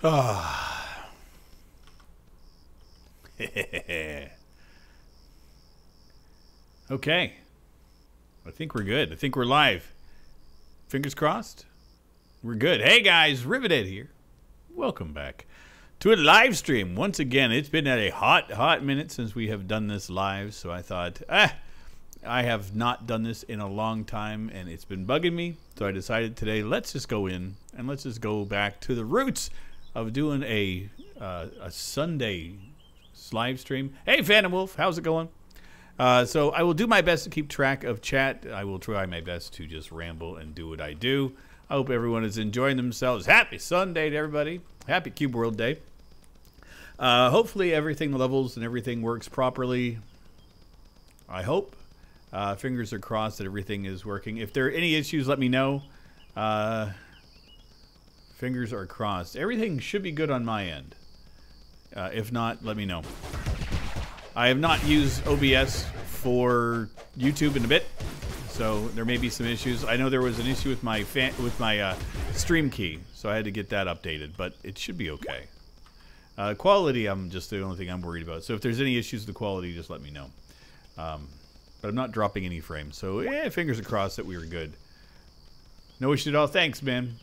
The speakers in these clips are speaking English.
Ah. Okay. I think we're good. I think we're live. Fingers crossed. We're good. Hey guys, Rivet here. Welcome back to a live stream. Once again, it's been a hot minute since we have done this live, so I thought, I have not done this in a long time, and it's been bugging me. So I decided today, let's just go in and let's just go back to the roots of doing a Sunday live stream. Hey, Phantom Wolf, how's it going? So I will do my best to keep track of chat. I will try my best to just ramble and do what I do. I hope everyone is enjoying themselves. Happy Sunday to everybody. Happy Cube World Day. Hopefully everything levels and everything works properly. I hope. Fingers are crossed that everything is working. If there are any issues, let me know. Fingers are crossed. Everything should be good on my end. If not, let me know. I have not used OBS for YouTube in a bit, so there may be some issues. I know there was an issue with my stream key, so I had to get that updated, but it should be okay. Quality, I'm just the only thing I'm worried about. So if there's any issues with the quality, just let me know. But I'm not dropping any frames, so yeah, fingers crossed that we were good. No issue at all. Thanks, man.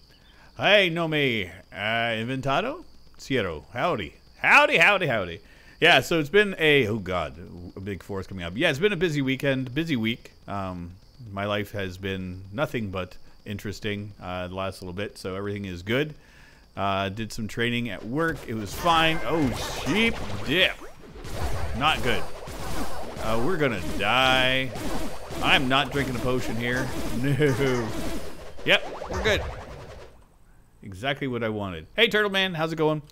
Hey, no me, inventado? Ciero. Howdy. Howdy. Yeah, so it's been a big forest coming up. Yeah, it's been a busy weekend, busy week. My life has been nothing but interesting the last little bit, so everything is good. Did some training at work. It was fine. Oh, sheep dip. Not good. We're gonna die. I'm not drinking a potion here. No. Yep, we're good. Exactly what I wanted. Hey, Turtle Man, how's it going?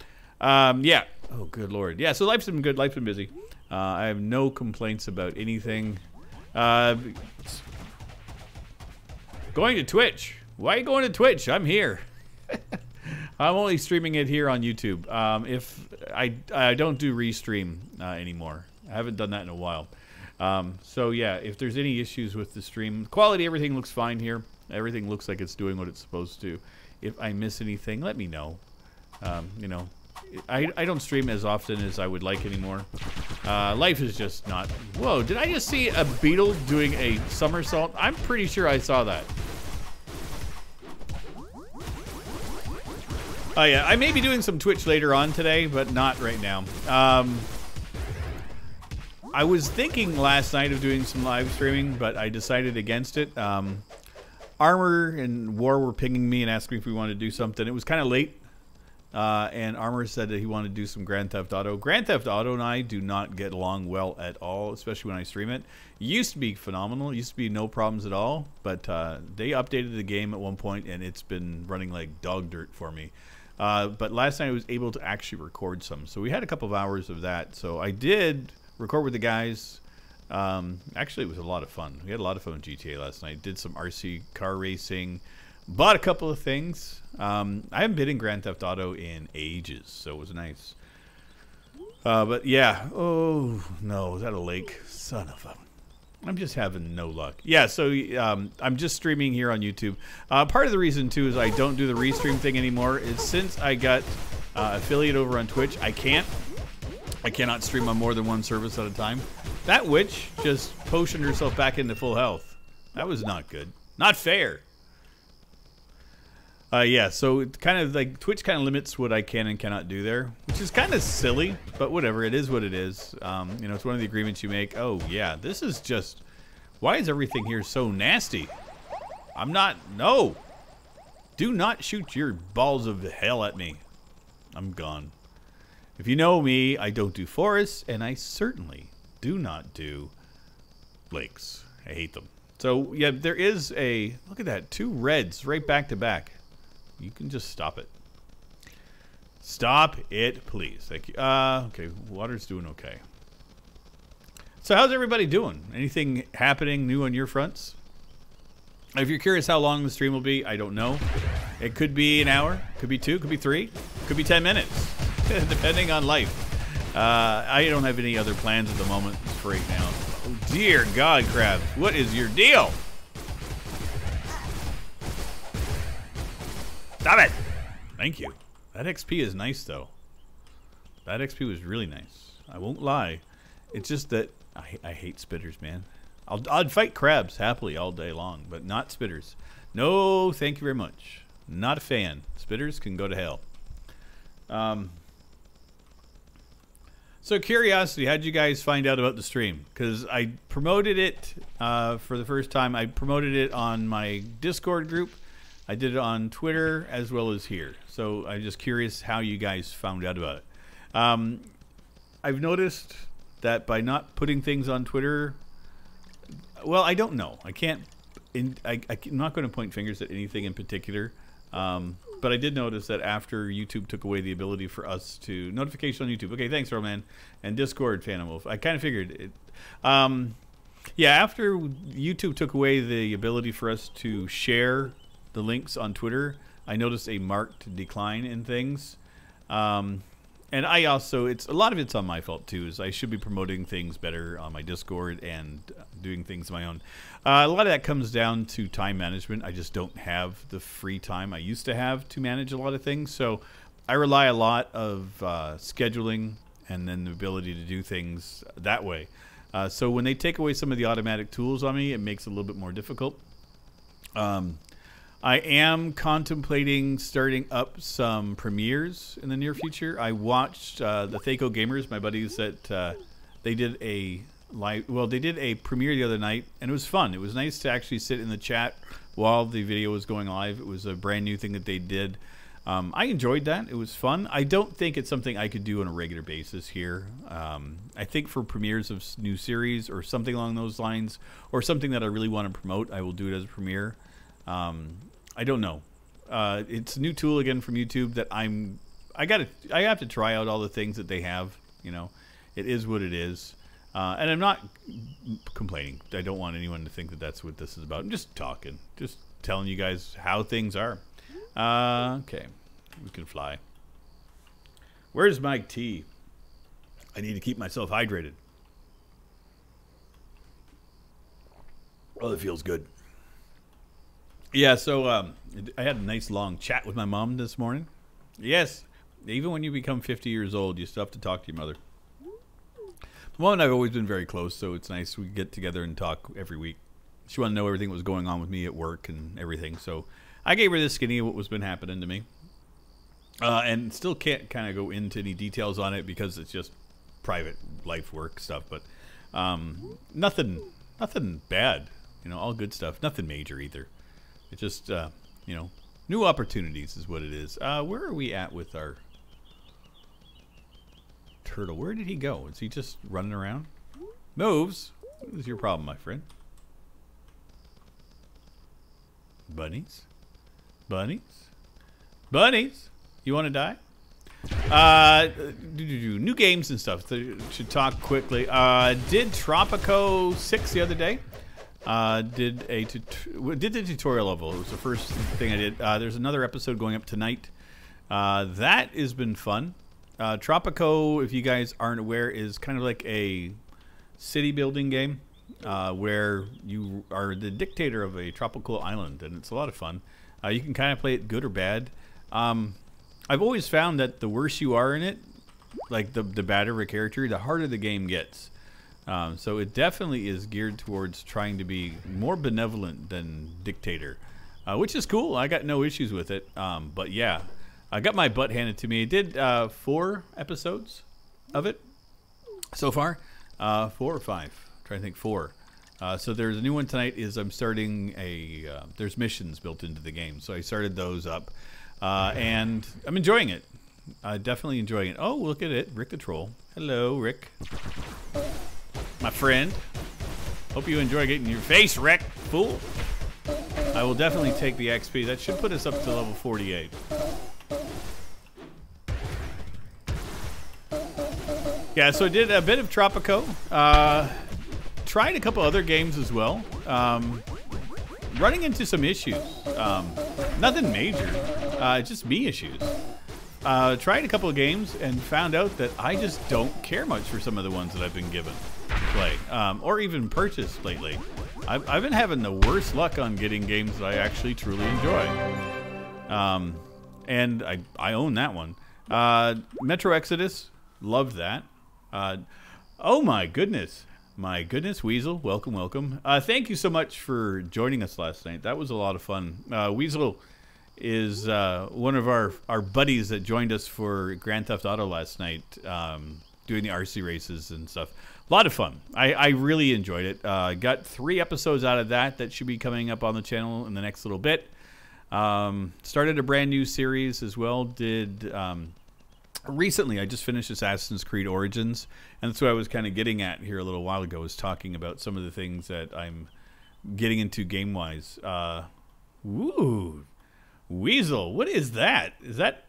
Yeah. Oh, good Lord. Yeah, so life's been good. Life's been busy. I have no complaints about anything. Going to Twitch. Why are you going to Twitch? I'm here. I'm only streaming it here on YouTube. If I don't do restream anymore. I haven't done that in a while. So yeah, if there's any issues with the stream quality, everything looks fine here. Everything looks like it's doing what it's supposed to. If I miss anything, let me know. You know, I don't stream as often as I would like anymore. Life is just not... Whoa, did I just see a beetle doing a somersault? I'm pretty sure I saw that. Oh yeah, I may be doing some Twitch later on today, but not right now. I was thinking last night of doing some live streaming, but I decided against it. Armor and War were pinging me and asking if we wanted to do something. It was kind of late, and Armor said that he wanted to do some Grand Theft Auto. Grand Theft Auto and I do not get along well at all, especially when I stream it. It used to be phenomenal. It used to be no problems at all, but they updated the game at one point, and it's been running like dog dirt for me. But last night I was able to actually record some. So we had a couple of hours of that. So I did record with the guys. Actually, it was a lot of fun. We had a lot of fun with GTA last night. Did some RC car racing. Bought a couple of things. I haven't been in Grand Theft Auto in ages, so it was nice. But yeah. Oh, no. Is that a lake? Son of a... I'm just having no luck. Yeah, so I'm just streaming here on YouTube. Part of the reason, too, is I don't do the restream thing anymore. Is since I got affiliate over on Twitch, I cannot stream on more than one service at a time. That witch just potioned herself back into full health. That was not good. Not fair. Yeah, so it kind of like Twitch kind of limits what I can and cannot do there, which is kind of silly, but whatever. It is what it is. You know, it's one of the agreements you make. Oh yeah, this is just. Why is everything here so nasty? I'm not. No. Do not shoot your balls of hell at me. I'm gone. If you know me, I don't do forests, and I certainly do not do lakes. I hate them. So yeah, there is a. Look at that. 2 reds right back to back. You can just stop it. Stop it, please. Thank you. Okay, water's doing okay. So how's everybody doing? Anything happening new on your fronts? If you're curious how long the stream will be, I don't know. It could be an hour, could be 2, could be 3, could be 10 minutes, depending on life. I don't have any other plans at the moment for right now. Oh, dear God, Crabs, what is your deal? Stop it! Thank you. That XP is nice, though. That XP was really nice. I won't lie. It's just that I hate spitters, man. I'd fight crabs happily all day long, but not spitters. No, thank you very much. Not a fan. Spitters can go to hell. So curiosity, how'd you guys find out about the stream? Because I promoted it for the first time. I promoted it on my Discord group. I did it on Twitter as well as here. So I'm just curious how you guys found out about it. I've noticed that by not putting things on Twitter, well, I don't know. I can't. I'm not going to point fingers at anything in particular. But I did notice that after YouTube took away the ability for us to notification on YouTube. Okay, thanks, Roman, and Discord, Phantom Wolf. I kind of figured it. Yeah, after YouTube took away the ability for us to share the links on Twitter, I noticed a marked decline in things. And I also, a lot of it's on my fault too, is I should be promoting things better on my Discord and doing things of my own. A lot of that comes down to time management. I just don't have the free time I used to have to manage a lot of things. So I rely a lot of scheduling and then the ability to do things that way. So when they take away some of the automatic tools on me, it makes it a little bit more difficult. I am contemplating starting up some premieres in the near future. I watched the Thaco Gamers, my buddies, that they did a they did a premiere the other night, and it was fun. It was nice to actually sit in the chat while the video was going live. It was a brand new thing that they did. I enjoyed that. It was fun. I don't think it's something I could do on a regular basis here. I think for premieres of new series or something along those lines, or something that I really want to promote, I will do it as a premiere. I don't know. It's a new tool again from YouTube that I have to try out all the things that they have. You know, it is what it is, and I'm not complaining. I don't want anyone to think that that's what this is about. I'm just talking, just telling you guys how things are. Okay, we can fly. Where's my tea? I need to keep myself hydrated. Oh, it feels good. Yeah, so I had a nice long chat with my mom this morning. Yes, even when you become 50 years old, you still have to talk to your mother. Mom and I have always been very close, so it's nice we get together and talk every week. She wanted to know everything that was going on with me at work and everything, so I gave her the skinny of what was been happening to me. And still can't kind of go into any details on it because it's just private life work stuff, but nothing bad, you know, all good stuff. Nothing major either. It's just, you know, new opportunities is what it is. Where are we at with our turtle? Where did he go? Is he just running around? Moves? What is your problem, my friend? Bunnies? Bunnies? Bunnies? You want to die? New games and stuff. So should talk quickly. Did Tropico 6 the other day. Did the tutorial level. It was the first thing I did. There's another episode going up tonight. That has been fun. Tropico, if you guys aren't aware, is kind of like a city building game where you are the dictator of a tropical island, and it's a lot of fun. You can kind of play it good or bad. I've always found that the worse you are in it, like the badder of a character, the harder the game gets. So it definitely is geared towards trying to be more benevolent than dictator, which is cool. I got no issues with it. But yeah, I got my butt handed to me. I did 4 episodes of it so far. 4 or 5. I'm trying to think 4. So there's a new one tonight. I'm starting there's missions built into the game. So I started those up. And I'm enjoying it. Definitely enjoying it. Oh, look at it. Rick the Troll. Hello, Rick. My friend. Hope you enjoy getting your face wrecked, fool. I will definitely take the XP. That should put us up to level 48. Yeah, so I did a bit of Tropico. Tried a couple other games as well. Running into some issues. Nothing major. Just me issues. Tried a couple of games and found out that I just don't care much for some of the ones that I've been given to play, or even purchased lately. I've been having the worst luck on getting games that I actually truly enjoy. And I own that one. Metro Exodus, loved that. Oh my goodness. My goodness, Weasel, welcome, welcome. Thank you so much for joining us last night. That was a lot of fun. Weasel is one of our buddies that joined us for Grand Theft Auto last night, doing the RC races and stuff. A lot of fun. I really enjoyed it. Got 3 episodes out of that should be coming up on the channel in the next little bit. Started a brand new series as well. Recently, I just finished Assassin's Creed Origins, and that's what I was kind of getting at here a little while ago, was talking about some of the things that I'm getting into game-wise. Ooh, Weasel, what is that? Is that...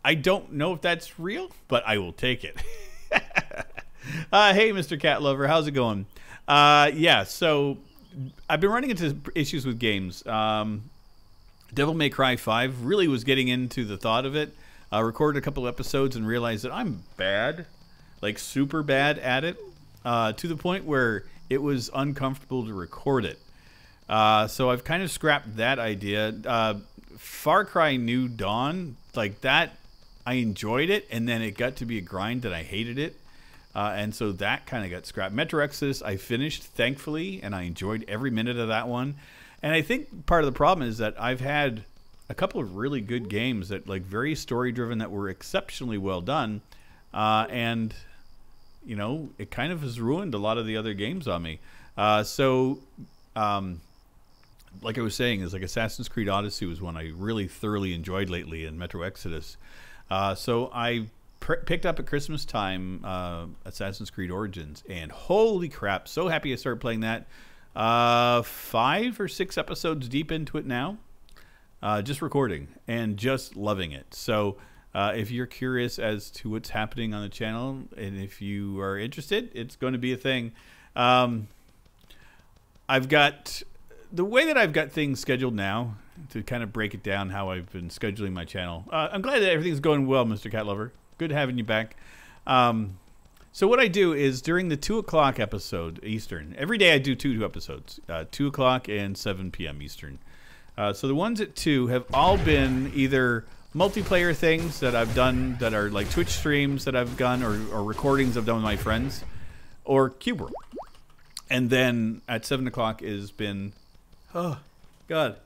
I don't know if that's real, but I will take it. Hey, Mr. Cat Lover, how's it going? Yeah, so I've been running into issues with games. Devil May Cry 5 really was getting into the thought of it. Recorded a couple episodes and realized that I'm bad, like super bad at it, to the point where it was uncomfortable to record it. So I've kind of scrapped that idea. Far Cry New Dawn, like that, I enjoyed it, and then it got to be a grind that I hated it. And so that kind of got scrapped. Metro Exodus I finished, thankfully, and I enjoyed every minute of that one. And I think part of the problem is that I've had a couple of really good games that, like, very story-driven, that were exceptionally well done. And, you know, it kind of has ruined a lot of the other games on me. Like I was saying, is like Assassin's Creed Odyssey was one I really thoroughly enjoyed lately, and Metro Exodus. So I picked up at Christmas time Assassin's Creed Origins, and holy crap, so happy I started playing that. 5 or 6 episodes deep into it now, just recording and just loving it. So if you're curious as to what's happening on the channel, and if you are interested, it's going to be a thing. I've got the way that I've got things scheduled now, to kind of break it down how I've been scheduling my channel. I'm glad that everything's going well, Mr. Cat Lover. Good having you back. So what I do is during the 2 o'clock episode Eastern, every day I do two episodes, 2 o'clock and 7 p.m. Eastern. So the ones at 2 have all been either multiplayer things that I've done that are like Twitch streams that I've done, or recordings I've done with my friends, or Cube World. And then at 7 o'clock has been, oh, God.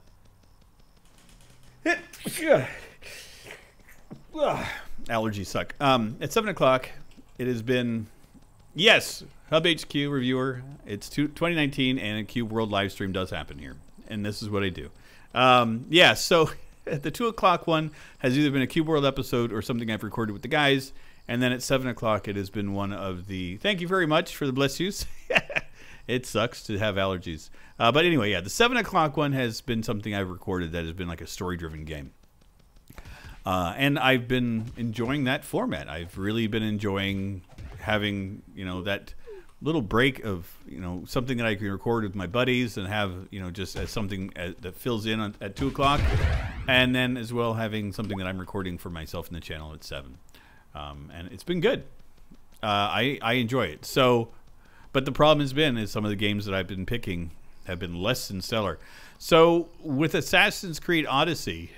Allergies suck. At 7 o'clock, it has been, yes, Hub HQ reviewer. It's 2019, and a Cube World live stream does happen here, and this is what I do. Yeah, so the 2 o'clock one has either been a Cube World episode or something I've recorded with the guys, and then at 7 o'clock it has been one of the. Thank you very much for the bless yous. It sucks to have allergies, but anyway, yeah, the 7 o'clock one has been something I've recorded that has been like a story-driven game. And I've been enjoying that format. I've really been enjoying having, you know, that little break of, you know, something that I can record with my buddies and have, you know, just as something that fills in at 2 o'clock. And then as well having something that I'm recording for myself in the channel at 7. And it's been good. I enjoy it. So, but the problem has been is some of the games that I've been picking have been less than stellar. So with Assassin's Creed Odyssey,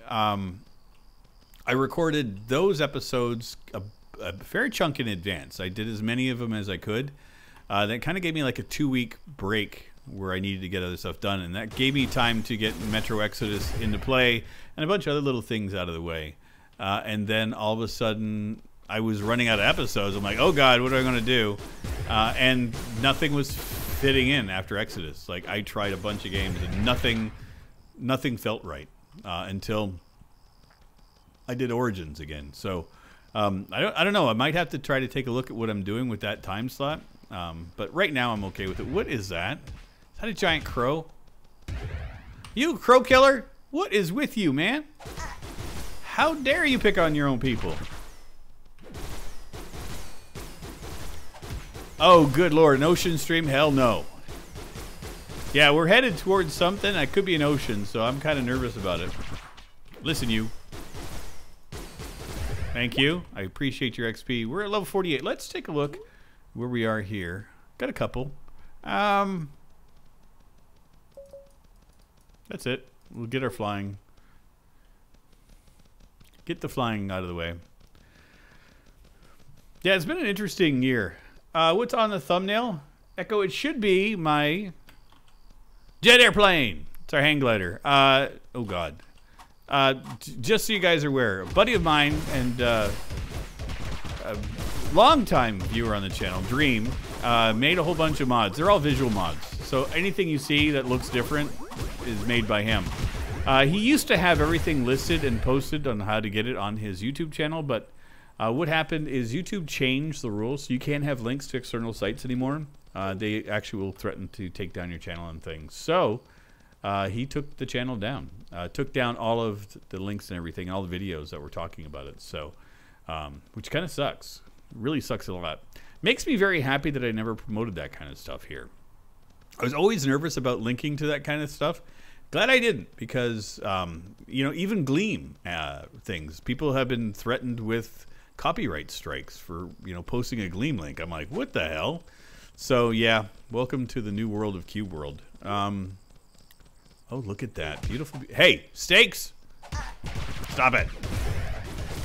I recorded those episodes a fair chunk in advance. I did as many of them as I could. That kind of gave me like a 2-week break where I needed to get other stuff done, and that gave me time to get Metro Exodus into play and a bunch of other little things out of the way. And then all of a sudden, I was running out of episodes. I'm like, oh God, what am I going to do? And nothing was fitting in after Exodus. Like, I tried a bunch of games and nothing felt right until I did Origins again. So I don't know. I might have to try to take a look at what I'm doing with that time slot. But right now I'm okay with it. What is that? Is that a giant crow? You crow killer? What is with you, man? How dare you pick on your own people? Oh, good Lord. An ocean stream? Hell no. Yeah, we're headed towards something. It could be an ocean, so I'm kind of nervous about it. Listen, you. Thank you. I appreciate your XP. We're at level 48. Let's take a look where we are here. Got a couple. That's it. We'll get our flying. Get the flying out of the way. Yeah, it's been an interesting year. What's on the thumbnail? Echo, it should be my jet airplane. It's our hang glider. Oh, God. Just so you guys are aware, a buddy of mine and a longtime viewer on the channel, Dream, made a whole bunch of mods. They're all visual mods. So anything you see that looks different is made by him. He used to have everything listed and posted on how to get it on his YouTube channel, but what happened is YouTube changed the rules, so you can't have links to external sites anymore. They actually will threaten to take down your channel and things. So he took the channel down. Took down all of the links and everything, all the videos that were talking about it. So, which kind of sucks. Really sucks a lot. Makes me very happy that I never promoted that kind of stuff here. I was always nervous about linking to that kind of stuff. Glad I didn't, because you know, even Gleam things, people have been threatened with copyright strikes for, you know, posting a Gleam link. I'm like, what the hell? So yeah, welcome to the new world of Cube World. Oh, look at that. Beautiful. Hey, steaks! Stop it.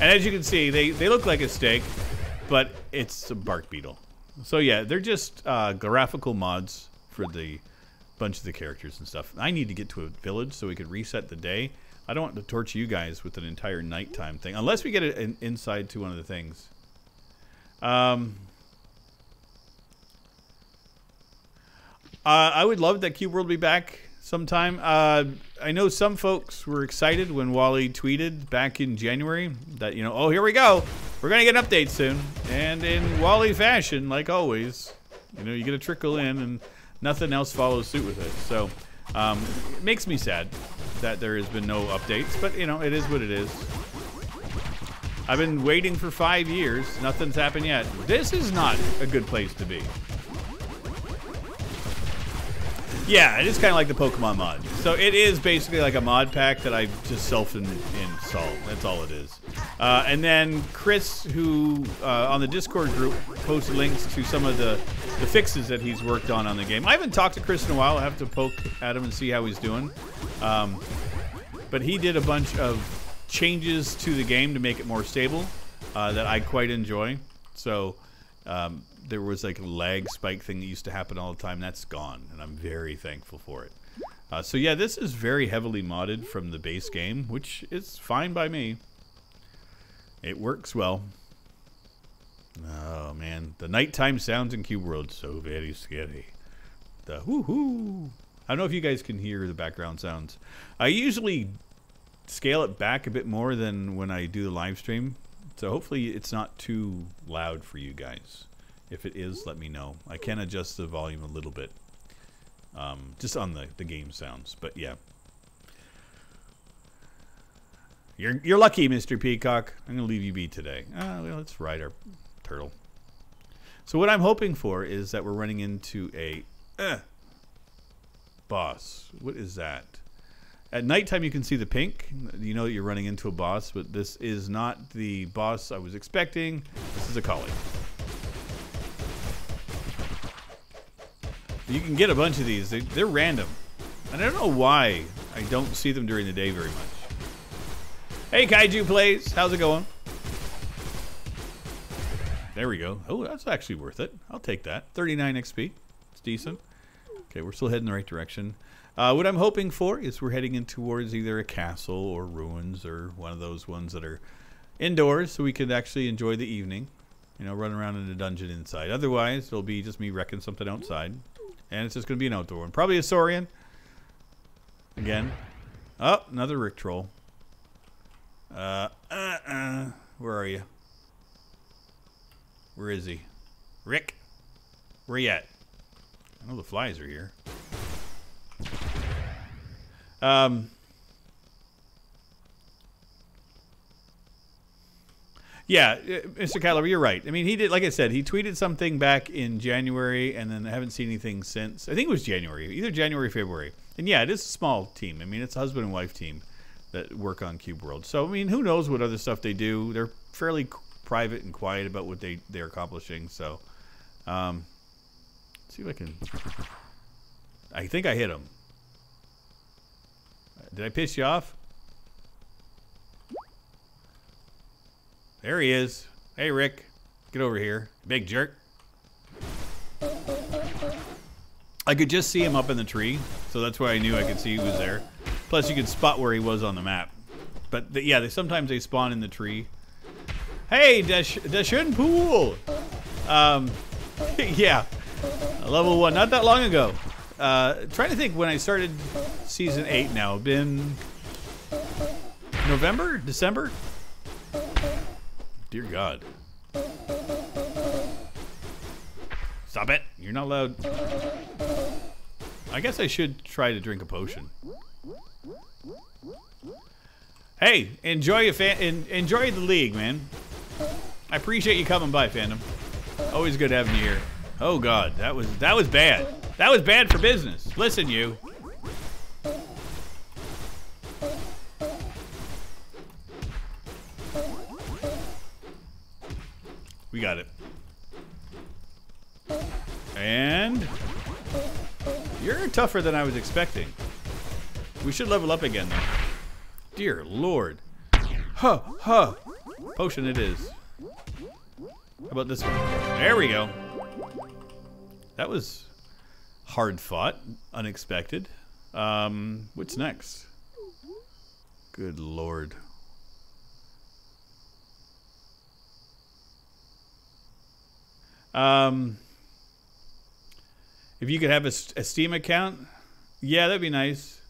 And as you can see, they look like a steak, but it's a bark beetle. So yeah, they're just graphical mods for the bunch of the characters and stuff. I need to get to a village so we could reset the day. I don't want to torture you guys with an entire nighttime thing, unless we get it inside to one of the things. I would love that Cube World be back sometime. I know some folks were excited when Wally tweeted back in January that, you know, oh, here we go. We're going to get an update soon. And in Wally fashion, like always, you know, you get a trickle in and nothing else follows suit with it. So it makes me sad that there has been no updates, but, you know, it is what it is. I've been waiting for 5 years. Nothing's happened yet. This is not a good place to be. Yeah, it is kind of like the Pokemon mod. So it is basically like a mod pack that I just self-install. That's all it is. And then Chris, who on the Discord group, posted links to some of the fixes that he's worked on the game. I haven't talked to Chris in a while. I have to poke at him and see how he's doing. But he did a bunch of changes to the game to make it more stable that I quite enjoy. So there was like a lag spike thing that used to happen all the time. That's gone, and I'm very thankful for it. So yeah, this is very heavily modded from the base game, which is fine by me. It works well. Oh man, the nighttime sounds in Cube World, so very scary. The whoo-hoo. I don't know if you guys can hear the background sounds. I usually scale it back a bit more than when I do the live stream, so hopefully it's not too loud for you guys. If it is, let me know. I can adjust the volume a little bit, just on the game sounds. But yeah, you're lucky, Mr. Peacock. I'm gonna leave you be today. Well, let's ride our turtle. So what I'm hoping for is that we're running into a boss. What is that? At nighttime, you can see the pink. You know that you're running into a boss, but this is not the boss I was expecting. This is a collie. You can get a bunch of these. They're random. And I don't know why I don't see them during the day very much. Hey, Kaiju Plays. How's it going? There we go. Oh, that's actually worth it. I'll take that. 39 XP. It's decent. Okay, we're still heading the right direction. What I'm hoping for is we're heading in towards either a castle or ruins or one of those ones that are indoors so we could actually enjoy the evening. You know, run around in a dungeon inside. Otherwise, it'll be just me wrecking something outside. And it's just going to be an outdoor one. Probably a Saurian. Again. Oh, another Rick Troll. Where are you? Where is he? Rick? Where you at? I know the flies are here. Yeah, Mr. Caliber, you're right. I mean, he did, like I said, he tweeted something back in January, and then I haven't seen anything since. I think it was January, either January or February. And yeah, it is a small team. I mean, it's a husband and wife team that work on Cube World. So, I mean, who knows what other stuff they do. They're fairly private and quiet about what they're accomplishing. So, let's see if I can... I think I hit him. Did I piss you off? There he is. Hey, Rick. Get over here. Big jerk. I could just see him up in the tree, so that's why I knew I could see he was there. Plus, you could spot where he was on the map. But, yeah, sometimes they spawn in the tree. Hey, Dashun Pool! Yeah. Level 1, not that long ago. Trying to think when I started Season 8 now. Been November? December? Dear God. Stop it. You're not allowed. I guess I should try to drink a potion. Hey, enjoy the league, man. I appreciate you coming by, fandom. Always good having you here. Oh God, that was bad. That was bad for business. Listen, you. We got it. And you're tougher than I was expecting. We should level up again, though. Dear Lord. Huh, huh. Potion it is. How about this one? There we go. That was hard fought, unexpected. What's next? Good Lord. If you could have a Steam account, yeah, that'd be nice.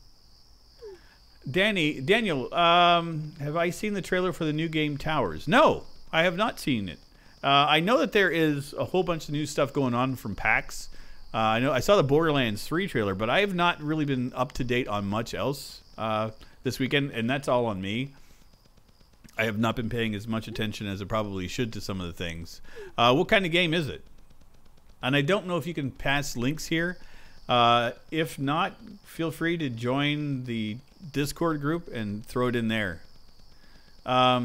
Daniel, have I seen the trailer for the new game Towers? No, I have not seen it. I know that there is a whole bunch of new stuff going on from PAX. I know I saw the Borderlands 3 trailer, but I have not really been up to date on much else this weekend, and that's all on me. I have not been paying as much attention as I probably should to some of the things. What kind of game is it? And I don't know if you can pass links here. If not, feel free to join the Discord group and throw it in there. Are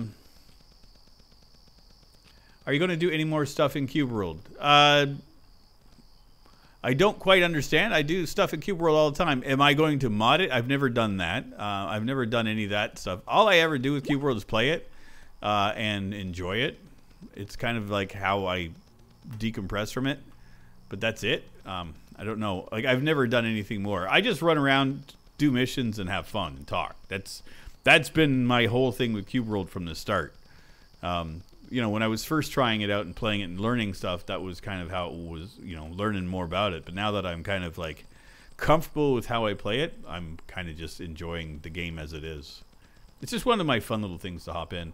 you going to do any more stuff in Cube World? I don't quite understand. I do stuff in Cube World all the time. Am I going to mod it? I've never done that. I've never done any of that stuff. All I ever do with Cube World is play it and enjoy it. It's kind of like how I decompress from it. But that's it. I don't know. Like, I've never done anything more. I just run around, do missions, and have fun and talk. That's been my whole thing with Cube World from the start. You know, when I was first trying it out and playing it and learning stuff, that was kind of how it was, you know, learning more about it. But now that I'm kind of like comfortable with how I play it, I'm kind of just enjoying the game as it is. It's just one of my fun little things to hop in.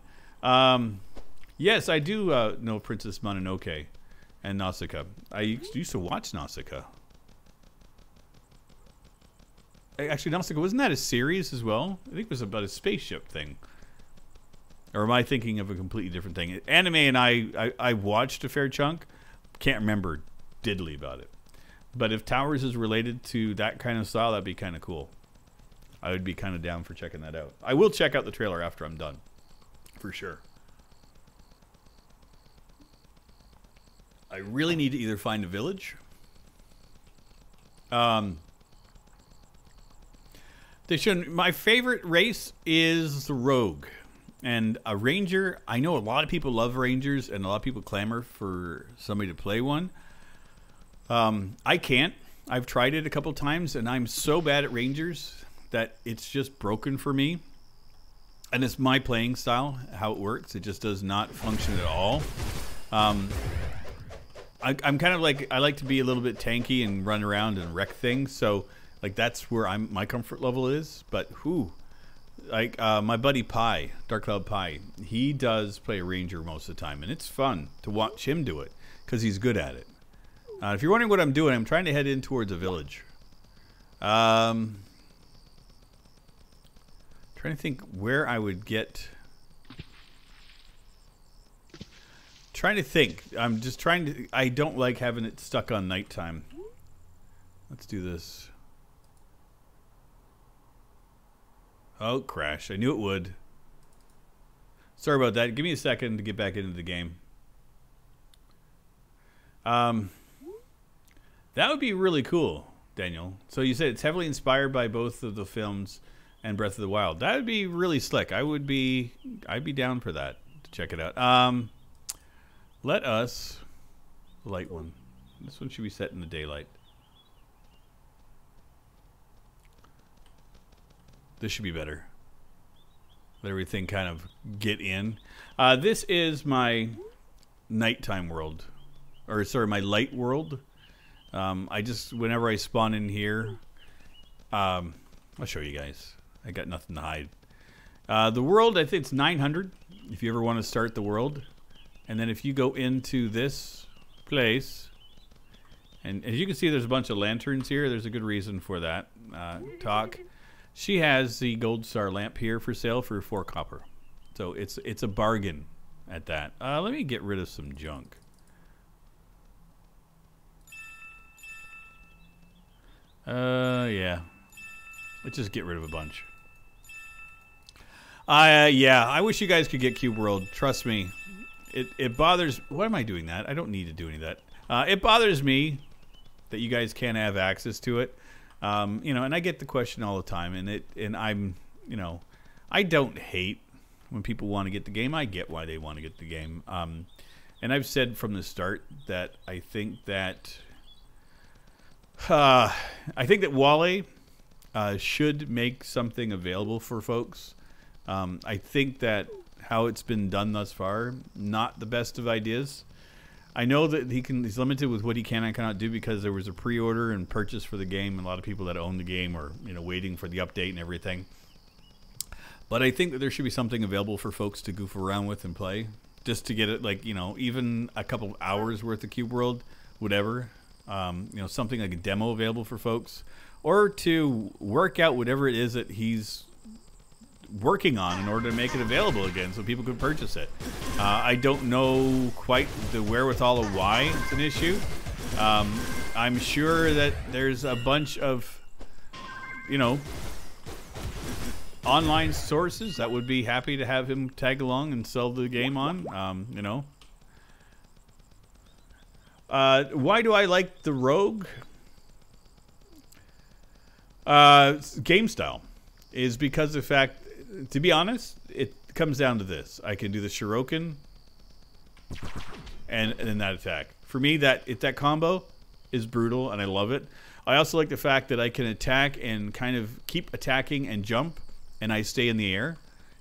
Yes, I do know Princess Mononoke and Nausicaa. I used to watch Nausicaa. Actually, Nausicaa, wasn't that a series as well? I think it was about a spaceship thing. Or am I thinking of a completely different thing? Anime and I watched a fair chunk. Can't remember diddly about it. But if Towers is related to that kind of style, that'd be kind of cool. I would be kind of down for checking that out. I will check out the trailer after I'm done. For sure. I really need to either find a village. My favorite race is the rogue. And a ranger, I know a lot of people love rangers and a lot of people clamor for somebody to play one. I can't. I've tried it a couple times and I'm so bad at rangers that it's just broken for me. And it's my playing style, how it works. It just does not function at all. I'm kind of like, I like to be a little bit tanky and run around and wreck things. So like that's where my comfort level is. But like my buddy Pi, Dark Cloud Pi, he does play a ranger most of the time, and it's fun to watch him do it because he's good at it. If you're wondering what I'm doing, I'm trying to head in towards a village. Trying to think where I would get. Trying to think. I'm just trying to. I don't like having it stuck on nighttime. Let's do this. Oh, crash. I knew it would. Sorry about that. Give me a second to get back into the game. That would be really cool, Daniel. So you said it's heavily inspired by both of the films and Breath of the Wild. That would be really slick. I'd be down for that, to check it out. Let us light one. This one should be set in the daylight. This should be better. Let everything kind of get in. This is my nighttime world. Or, sorry, my light world. I just, whenever I spawn in here, I'll show you guys. I got nothing to hide. The world, I think it's 900, if you ever want to start the world. And then if you go into this place, and as you can see, there's a bunch of lanterns here. There's a good reason for that. Talk. She has the gold star lamp here for sale for 4 copper. So it's a bargain at that. Let me get rid of some junk. Yeah. Let's just get rid of a bunch. Yeah, I wish you guys could get Cube World. Trust me. It bothers... Why am I doing that? I don't need to do any of that. It bothers me that you guys can't have access to it. You know, and I get the question all the time, and I'm, you know, I don't hate when people want to get the game. I get why they want to get the game. And I've said from the start that I think that Wally should make something available for folks. I think that how it's been done thus far, not the best of ideas. I know that he's limited with what he can and cannot do because there was a pre-order and purchase for the game. And a lot of people that own the game are, you know, waiting for the update and everything. But I think that there should be something available for folks to goof around with and play, just to get it, like, you know, even a couple of hours worth of Cube World, whatever. You know, something like a demo available for folks, or to work out whatever it is that he's working on in order to make it available again so people could purchase it. I don't know quite the wherewithal of why it's an issue. I'm sure that there's a bunch of, you know, online sources that would be happy to have him tag along and sell the game on. You know, why do I like the Rogue? Game style is because of the fact, to be honest, it comes down to this. I can do the Shuriken and then that attack. For me, that combo is brutal, and I love it. I also like the fact that I can attack and kind of keep attacking and jump, and I stay in the air.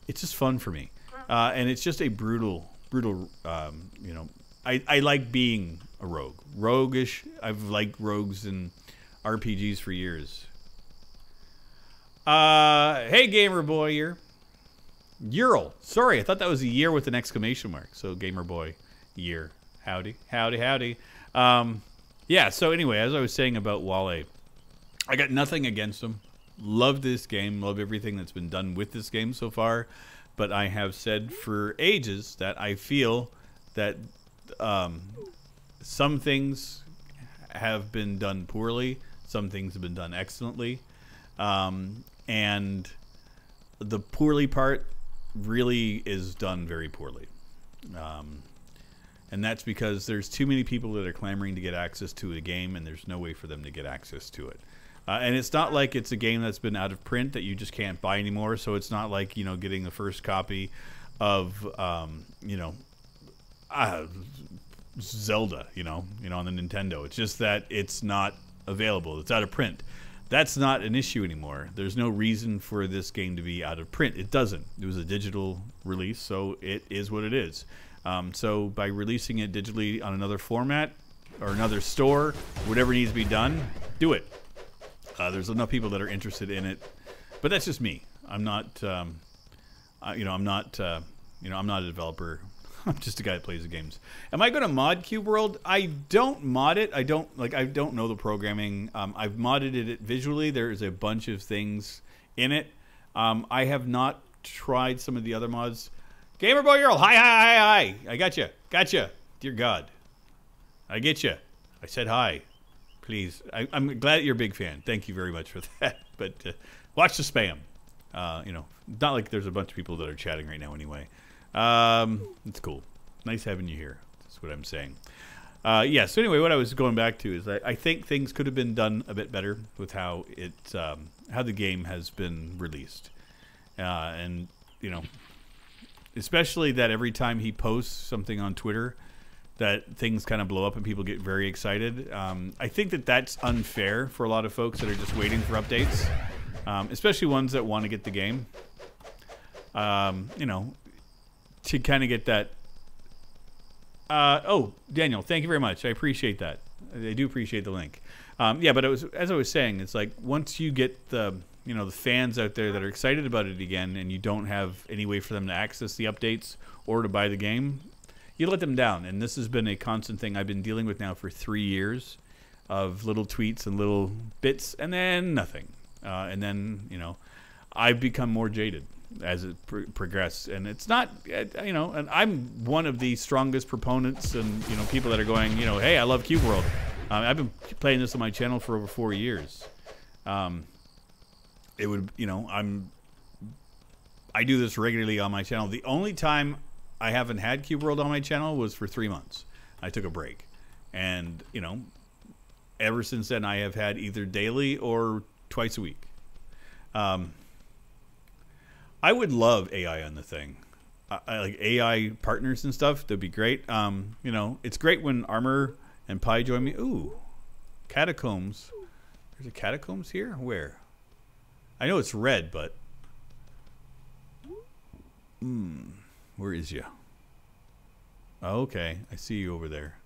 It's just fun for me. And it's just a brutal, you know, I like being a rogue. Roguish. I've liked rogues in RPGs for years. Hey, Gamer Boy here. Ural. Sorry, I thought that was a year with an exclamation mark. So, Gamer Boy, year. Howdy, howdy, howdy. Yeah, so anyway, as I was saying about Wally, I got nothing against him. Love this game. Love everything that's been done with this game so far. But I have said for ages that I feel that some things have been done poorly. Some things have been done excellently. And the poorly part really is done very poorly. And that's because there's too many people that are clamoring to get access to a game, and there's no way for them to get access to it. And it's not like it's a game that's been out of print that you just can't buy anymore. So it's not like, you know, getting the first copy of, you know, Zelda, you know, on the Nintendo. It's just that it's not available. It's out of print. That's not an issue anymore. There's no reason for this game to be out of print. It doesn't. It was a digital release, so it is what it is. So by releasing it digitally on another format or another store, whatever needs to be done, do it. There's enough people that are interested in it, but that's just me. I'm not, you know, I'm not a developer. I'm just a guy that plays the games. Am I going to mod Cube World? I don't mod it. I don't know the programming. I've modded it visually. There's a bunch of things in it. I have not tried some of the other mods. Gamer Boy Earl, hi. I gotcha. Dear God, I get you. I said hi. Please, I'm glad you're a big fan. Thank you very much for that. But watch the spam. You know, not like there's a bunch of people that are chatting right now anyway. It's cool. Nice having you here. That's what I'm saying. Yeah, so anyway, what I was going back to is I think things could have been done a bit better with how how the game has been released. And, you know, especially that every time he posts something on Twitter, that things kind of blow up and people get very excited. I think that that's unfair for a lot of folks that are just waiting for updates, especially ones that want to get the game. You know, to kind of get that. Oh, Daniel, thank you very much. I appreciate that. I do appreciate the link. Yeah, but it was, as I was saying, it's like once you get the, you know, the fans out there that are excited about it again, and you don't have any way for them to access the updates or to buy the game, you let them down. And this has been a constant thing I've been dealing with now for 3 years, of little tweets and little bits, and then nothing. And then, you know, I've become more jaded as it progressed, and it's not, you know, and I'm one of the strongest proponents, and you know, people that are going, you know, hey, I love Cube World. I've been playing this on my channel for over 4 years. It would, you know, I do this regularly on my channel. The only time I haven't had Cube World on my channel was for 3 months. I took a break, and you know, ever since then I have had either daily or twice a week. I would love AI on the thing. I like AI partners and stuff. That'd be great. You know, it's great when Armor and Pi join me. Ooh, catacombs. There's a catacombs here? Where? I know it's red, but... where is you? Oh, okay, I see you over there.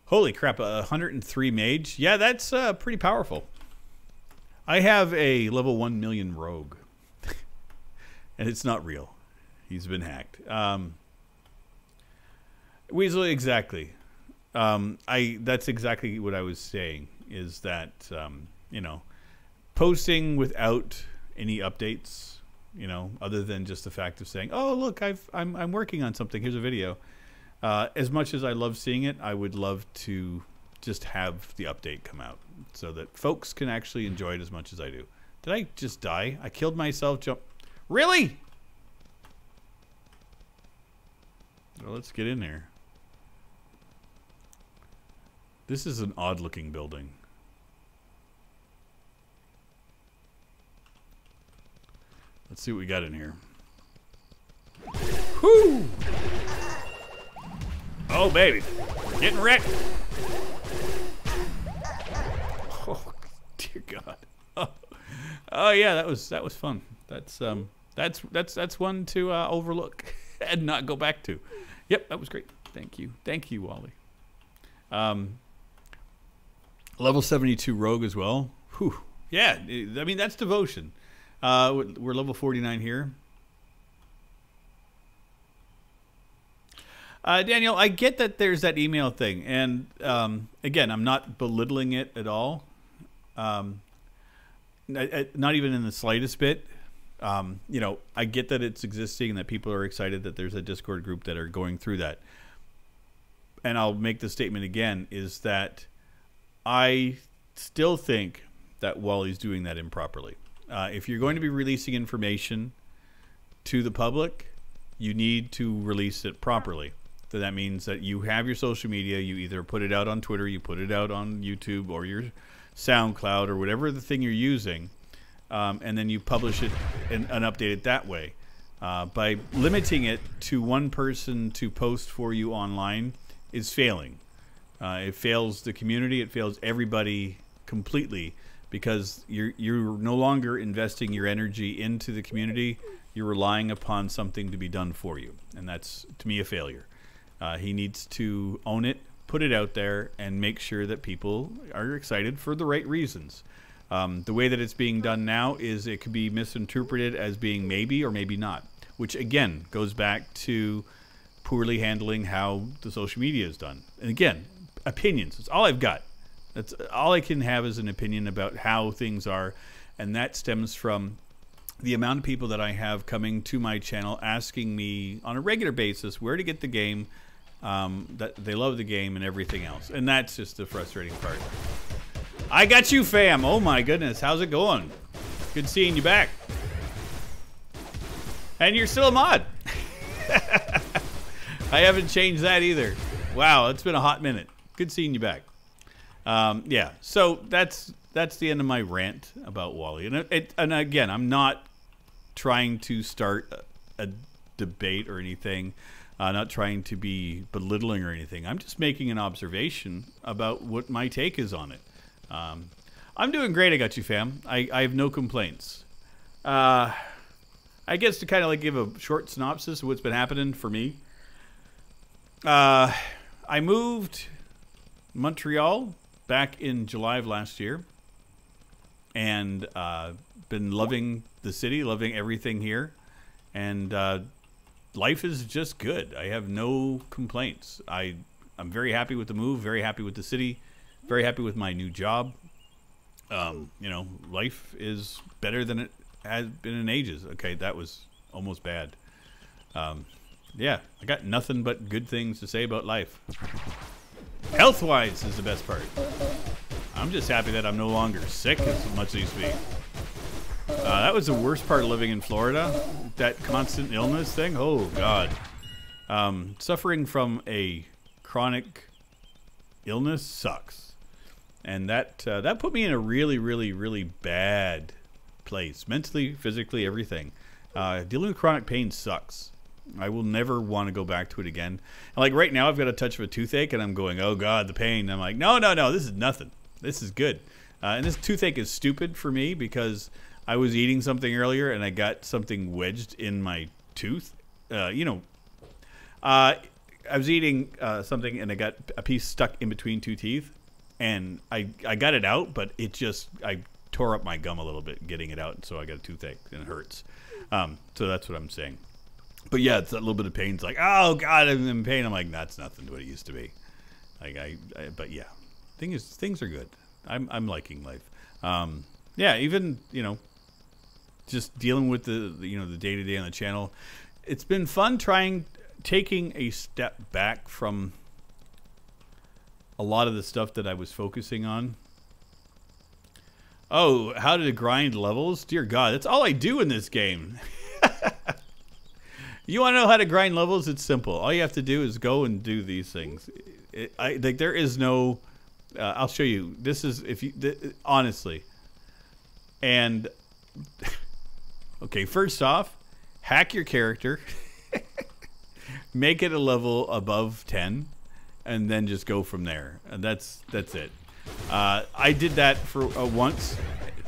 Holy crap, 103 mage? Yeah, that's pretty powerful. I have a level 1 million rogue. And it's not real. He's been hacked. Weasel, exactly. That's exactly what I was saying, is that, you know, posting without any updates, you know, other than just the fact of saying, oh, look, I'm working on something. Here's a video. As much as I love seeing it, I would love to just have the update come out so that folks can actually enjoy it as much as I do. Did I just die? I killed myself. Really? Well, let's get in there. This is an odd looking building. Let's see what we got in here. Whoo! Oh, baby. Getting wrecked. Oh, dear God. Oh yeah, that was fun. That's one to overlook and not go back to. Yep, that was great. Thank you, Wally. Level 72 rogue as well. Whew. Yeah, I mean that's devotion. We're level 49 here. Daniel, I get that there's that email thing, and again, I'm not belittling it at all. Not even in the slightest bit. You know, I get that it's existing and that people are excited that there's a Discord group that are going through that. And I'll make the statement again, is that I still think that Wally's doing that improperly. If you're going to be releasing information to the public, you need to release it properly. So that means that you have your social media, you either put it out on Twitter, you put it out on YouTube or your SoundCloud or whatever the thing you're using, and then you publish it and update it that way. By limiting it to one person to post for you online is failing. It fails the community, it fails everybody completely, because you're no longer investing your energy into the community, you're relying upon something to be done for you, and that's, to me, a failure. He needs to own it, put it out there, and make sure that people are excited for the right reasons. The way that it's being done now is it could be misinterpreted as being maybe or maybe not, which again goes back to poorly handling how the social media is done. And again, opinions. That's all I've got. That's all I can have is an opinion about how things are, and that stems from the amount of people that I have coming to my channel asking me on a regular basis where to get the game, that they love the game and everything else. And that's just the frustrating part. I got you, fam. Oh my goodness, how's it going? Good seeing you back. And you're still a mod. I haven't changed that either. Wow, it's been a hot minute. Good seeing you back. Yeah, so that's the end of my rant about Wally. And again, I'm not trying to start a debate or anything. Not trying to be belittling or anything. I'm just making an observation about what my take is on it. I'm doing great, I got you, fam. I have no complaints. I guess to kind of like give a short synopsis of what's been happening for me. I moved Montreal back in July of last year. And been loving the city, loving everything here. And life is just good. I have no complaints. I'm very happy with the move, very happy with the city, very happy with my new job. You know, life is better than it has been in ages. Okay, that was almost bad. Yeah, I got nothing but good things to say about life. Health-wise is the best part. I'm just happy that I'm no longer sick as much as I used to be. That was the worst part of living in Florida. That constant illness thing. Oh, God. Suffering from a chronic illness sucks. And that put me in a really, really, really bad place. Mentally, physically, everything. Dealing with chronic pain sucks. I will never want to go back to it again. And like right now, I've got a touch of a toothache, and I'm going, oh, God, the pain. And I'm like, no, this is nothing. This is good. And this toothache is stupid for me because I was eating something earlier and I got something wedged in my tooth. You know, I was eating something and I got a piece stuck in between two teeth. And I got it out, but I tore up my gum a little bit getting it out. And so I got a toothache and it hurts. So that's what I'm saying. But yeah, it's that little bit of pain. It's like, oh, God, I'm in pain. I'm like, that's nothing to what it used to be. Like but yeah. Things are good. I'm liking life. Yeah, even, you know, just dealing with the day-to-day on the channel. It's been fun taking a step back from a lot of the stuff that I was focusing on. Oh, how to grind levels? Dear God, that's all I do in this game. You want to know how to grind levels? It's simple. All you have to do is go and do these things. Like there is no... I'll show you. This is honestly. And okay, first off, hack your character, make it a level above 10, and then just go from there. And that's it. I did that for once.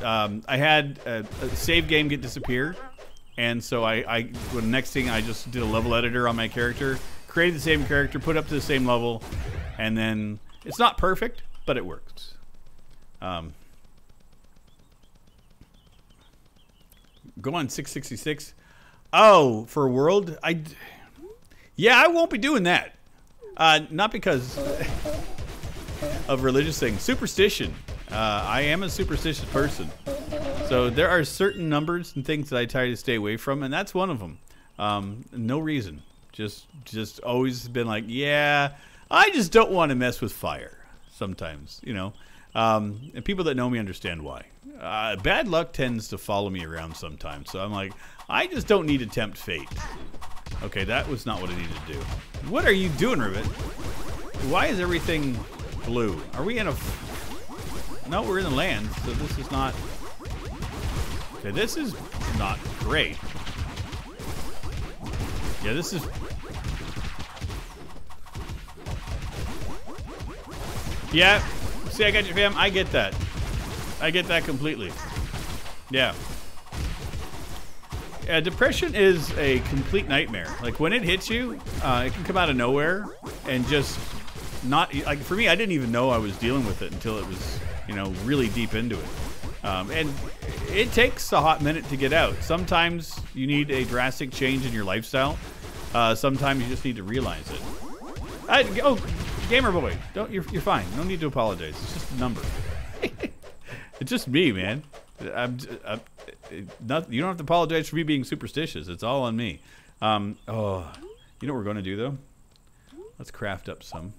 I had a save game disappear, and so the next thing I just did a level editor on my character, created the same character, put up to the same level, and then it's not perfect. But it works. Go on 666. Oh, for a world? Yeah, I won't be doing that. Not because of religious things. Superstition. I am a superstitious person. So there are certain numbers and things that I try to stay away from, and that's one of them. No reason. Just always been like, yeah, I just don't want to mess with fire. Sometimes, you know, and people that know me understand why. Bad luck tends to follow me around sometimes. So I'm like, I just don't need to tempt fate. Okay, that was not what I needed to do. What are you doing, Rivet? Why is everything blue? Are we in a... No, we're in the land, so this is not... Okay, this is not great. Yeah, this is... Yeah, see, I got you, fam. I get that. I get that completely. Yeah. Yeah, depression is a complete nightmare. Like, when it hits you, it can come out of nowhere and just not... Like, for me, I didn't even know I was dealing with it until it was, you know, really deep into it. And it takes a hot minute to get out. Sometimes you need a drastic change in your lifestyle. Sometimes you just need to realize it. Oh, gamer boy, you're fine. No need to apologize. It's just a number. It's just me, man. You don't have to apologize for me being superstitious. It's all on me. Oh, you know what we're going to do though? Let's craft up some.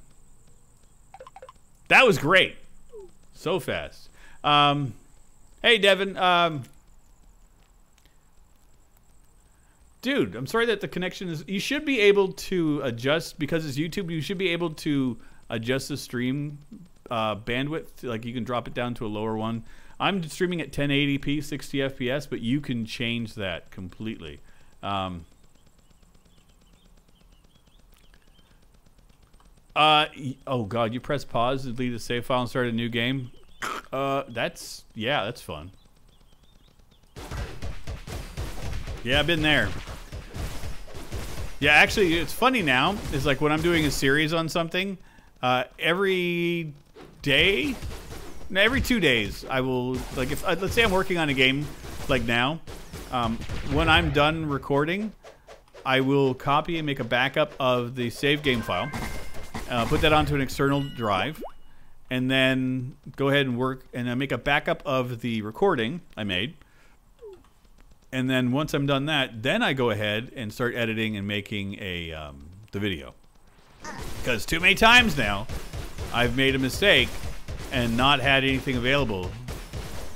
That was great. So fast. Hey, Devin. Dude, I'm sorry that the connection is... You should be able to adjust, because it's YouTube, you should be able to adjust the stream bandwidth. Like, you can drop it down to a lower one. I'm streaming at 1080p, 60 FPS, but you can change that completely. Oh god, you press pause to delete a save file and start a new game? That's fun. Yeah, I've been there. Yeah, actually, it's funny now. It's like when I'm doing a series on something, every day, every 2 days, I will, like, if let's say I'm working on a game, like now, when I'm done recording, I will copy and make a backup of the save game file, put that onto an external drive, and then go ahead and work and make a backup of the recording I made. And then once I'm done that, then I go ahead and start editing and making the video. Because too many times now, I've made a mistake and not had anything available,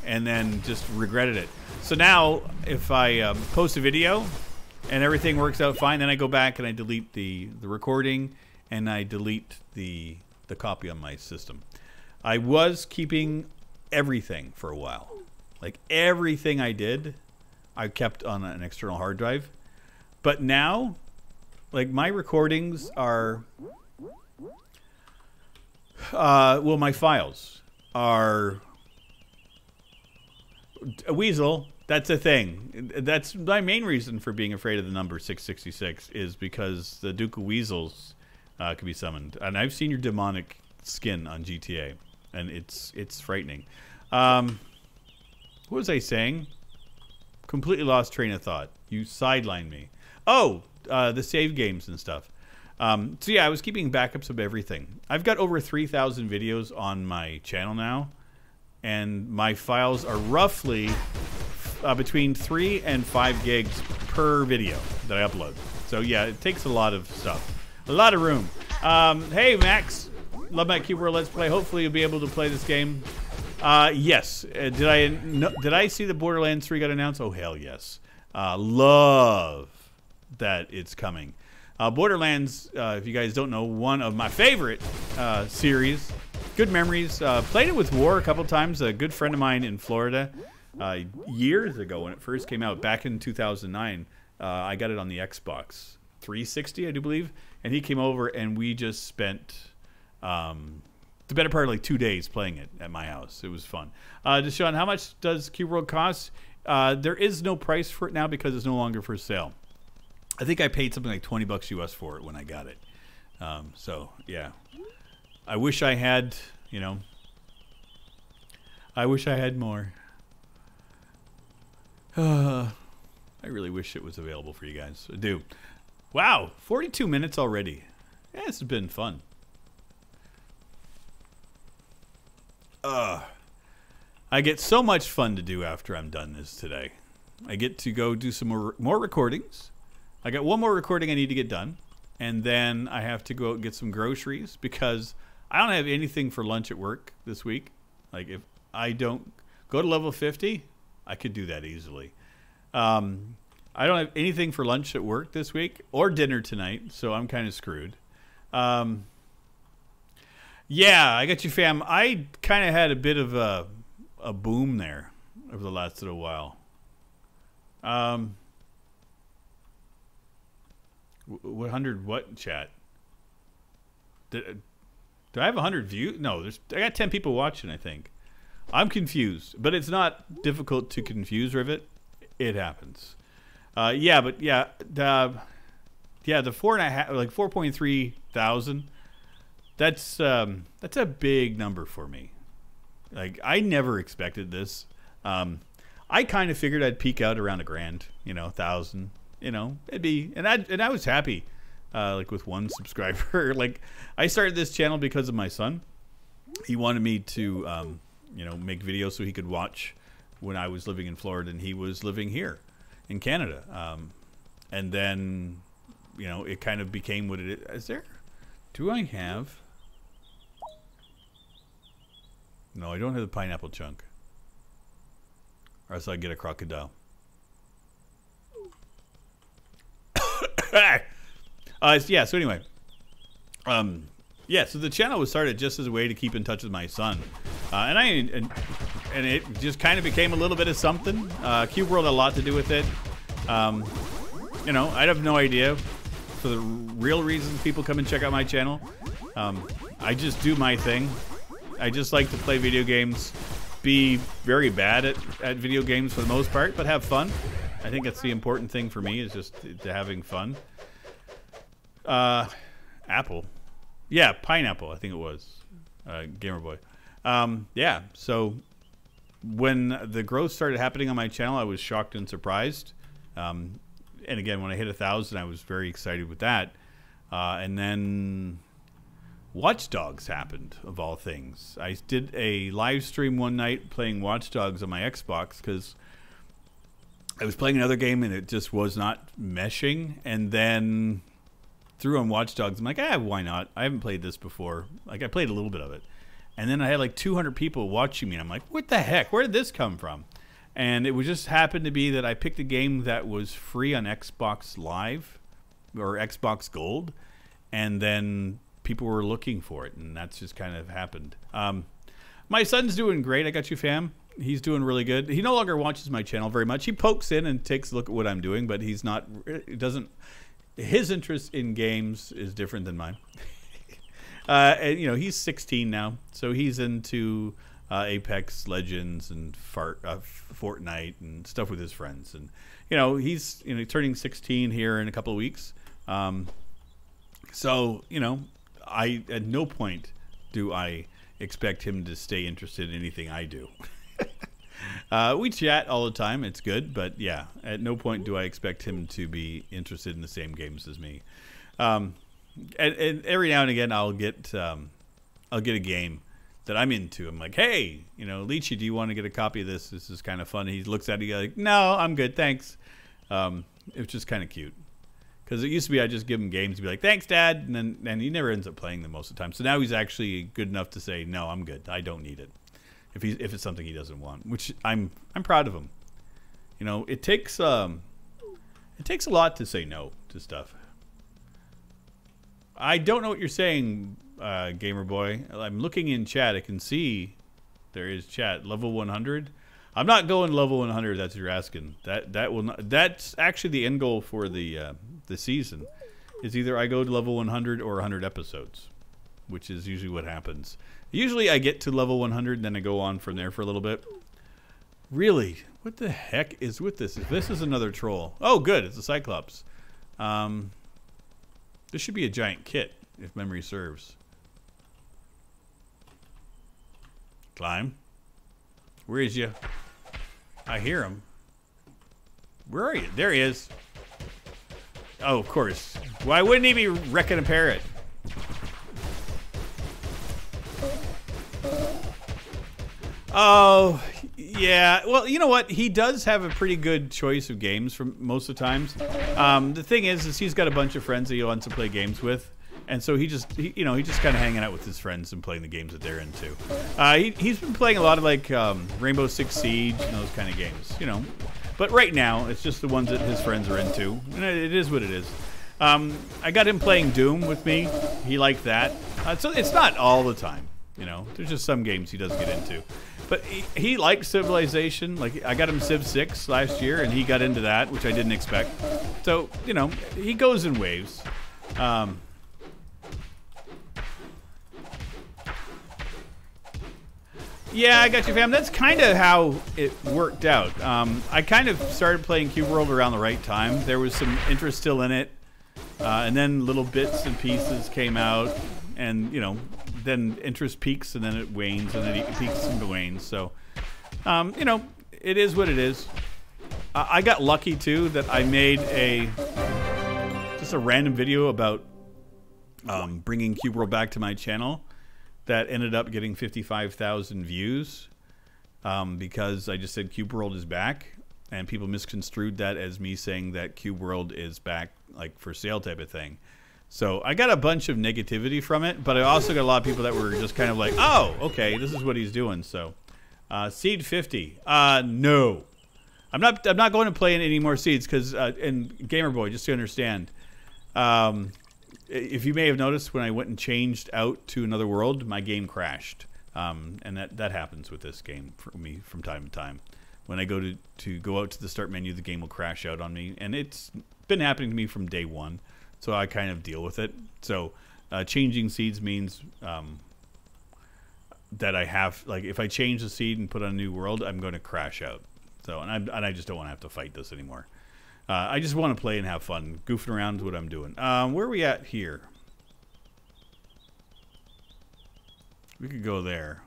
and then just regretted it. So now, if I post a video and everything works out fine, then I go back and I delete the recording and I delete the copy on my system. I was keeping everything for a while. Like everything I did, I kept on an external hard drive. But now, like my recordings are, well, my files are, Weasel, that's a thing. That's my main reason for being afraid of the number 666 is because the Duke Weasels can be summoned. And I've seen your demonic skin on GTA, and it's frightening. What was I saying? Completely lost train of thought. You sidelined me. Oh, the save games and stuff. So yeah, I was keeping backups of everything. I've got over 3,000 videos on my channel now, and my files are roughly between 3 and 5 gigs per video that I upload. So yeah, it takes a lot of stuff. A lot of room. Hey, Max. Love my Keyboard Let's Play. Hopefully you'll be able to play this game. Yes. Did I see the Borderlands 3 got announced? Oh, hell yes. Love that it's coming. Borderlands, if you guys don't know, one of my favorite series. Good memories. Played it with War a couple times. A good friend of mine in Florida years ago when it first came out, back in 2009. I got it on the Xbox 360, I do believe. And he came over and we just spent the better part of like 2 days playing it at my house. It was fun. Deshaun, how much does Cube World cost? There is no price for it now because it's no longer for sale. I think I paid something like $20 US for it when I got it. So yeah, I wish I had, you know, I wish I had more. I really wish it was available for you guys. I do. Wow, 42 minutes already. Yeah, this has been fun. I get so much fun to do after I'm done this today. I get to go do some more recordings. I got one more recording I need to get done. And then I have to go out and get some groceries because I don't have anything for lunch at work this week. Like if I don't go to level 50, I could do that easily. I don't have anything for lunch at work this week or dinner tonight, so I'm kind of screwed. Yeah, I got you, fam. I kind of had a bit of a boom there over the last little while. 100 what, chat? Do I have 100 views? No, I got 10 people watching, I think. I'm confused, but it's not difficult to confuse, Rivet. It happens. Yeah, but yeah, the 4.5, like 4.3 thousand. That's a big number for me. Like I never expected this. I kind of figured I'd peak out around $1,000, you know, 1,000. You know, it'd be, and I was happy, like with 1 subscriber. Like I started this channel because of my son. He wanted me to, you know, make videos so he could watch when I was living in Florida and he was living here in Canada. And then, you know, it kind of became what it is. Do I have? No, I don't have the pineapple chunk. Or else I get a crocodile. Yeah, so anyway. Yeah, so the channel was started just as a way to keep in touch with my son. And and it just kind of became a little bit of something. Cube World had a lot to do with it. You know, I have no idea for the real reasons people come and check out my channel. I just do my thing. I just like to play video games, be very bad at video games for the most part, but have fun. I think that's the important thing for me, is just to having fun. Apple. Yeah, pineapple, I think it was. Gamer Boy. Yeah, so when the growth started happening on my channel, I was shocked and surprised. And again, when I hit 1,000, I was very excited with that. And then Watch Dogs happened, of all things. I did a live stream one night playing Watch Dogs on my Xbox because I was playing another game and it just was not meshing. And then threw on Watch Dogs. I'm like, why not? I haven't played this before. Like, I played a little bit of it. And then I had like 200 people watching me. And I'm like, what the heck? Where did this come from? And it would just happen to be that I picked a game that was free on Xbox Live or Xbox Gold. And then people were looking for it. And that's just kind of happened. My son's doing great. I got you, fam. He's doing really good. He no longer watches my channel very much. He pokes in and takes a look at what I'm doing. But he's not, it doesn't, his interest in games is different than mine. And, you know, he's 16 now. So he's into Apex Legends and Fortnite and stuff with his friends, and you know he's turning 16 here in a couple of weeks. So you know, at no point do I expect him to stay interested in anything I do. We chat all the time; it's good, but yeah, at no point do I expect him to be interested in the same games as me. And every now and again, I'll get a game that I'm into. I'm like, hey, you know, Leechy, do you want to get a copy of this? This is kind of fun. He looks at it, like, no, I'm good, thanks. It was just kind of cute. Because it used to be I just give him games and be like, thanks, Dad, and then he never ends up playing them most of the time. So now he's actually good enough to say, no, I'm good. I don't need it. If it's something he doesn't want, which I'm proud of him. You know, it takes a lot to say no to stuff. I don't know what you're saying, Gamer Boy. I'm looking in chat. I can see there is chat. Level 100. I'm not going level 100. That's what you're asking. That will not. That's actually the end goal for the season. Is either I go to level 100 or 100 episodes, which is usually what happens. Usually I get to level 100 and then I go on from there for a little bit. Really? What the heck is with this? This is another troll. Oh, good. It's a Cyclops. This should be a giant kit, if memory serves. Climb. Where is you? I hear him. Where are you? There he is. Oh, of course. Why wouldn't he be wrecking a parrot? Oh, yeah. Well, you know what? He does have a pretty good choice of games for most of the times. The thing is he's got a bunch of friends that he wants to play games with, and so he's just kind of hanging out with his friends and playing the games that they're into. He's been playing a lot of like Rainbow Six Siege and those kind of games, you know. But right now, it's just the ones that his friends are into, and it is what it is. I got him playing Doom with me. He liked that. So it's not all the time, you know. There's just some games he does get into. But he likes Civilization. Like, I got him Civ 6 last year, and he got into that, which I didn't expect. So, you know, he goes in waves. Yeah, I got you, fam. That's kind of how it worked out. I kind of started playing Cube World around the right time. There was some interest still in it. And then little bits and pieces came out. And, you know, then interest peaks and then it wanes and then it peaks and wanes. So, you know, it is what it is. I got lucky, too, that I made just a random video about bringing Cube World back to my channel. That ended up getting 55,000 views because I just said Cube World is back, and people misconstrued that as me saying that Cube World is back, like for sale type of thing. So I got a bunch of negativity from it, but I also got a lot of people that were just kind of like, "Oh, okay, this is what he's doing." So, Seed 50, no, I'm not going to play in any more seeds because, and Gamer Boy, just to understand. If you may have noticed, when I went and changed out to another world, my game crashed. And that happens with this game for me from time to time. When I go to go out to the start menu, the game will crash out on me, and it's been happening to me from day one. So I kind of deal with it. So changing seeds means that I have, like, if I change the seed and put on a new world, I'm going to crash out. So and I just don't want to have to fight this anymore. I just want to play and have fun. Goofing around is what I'm doing. Where are we at here? We could go there.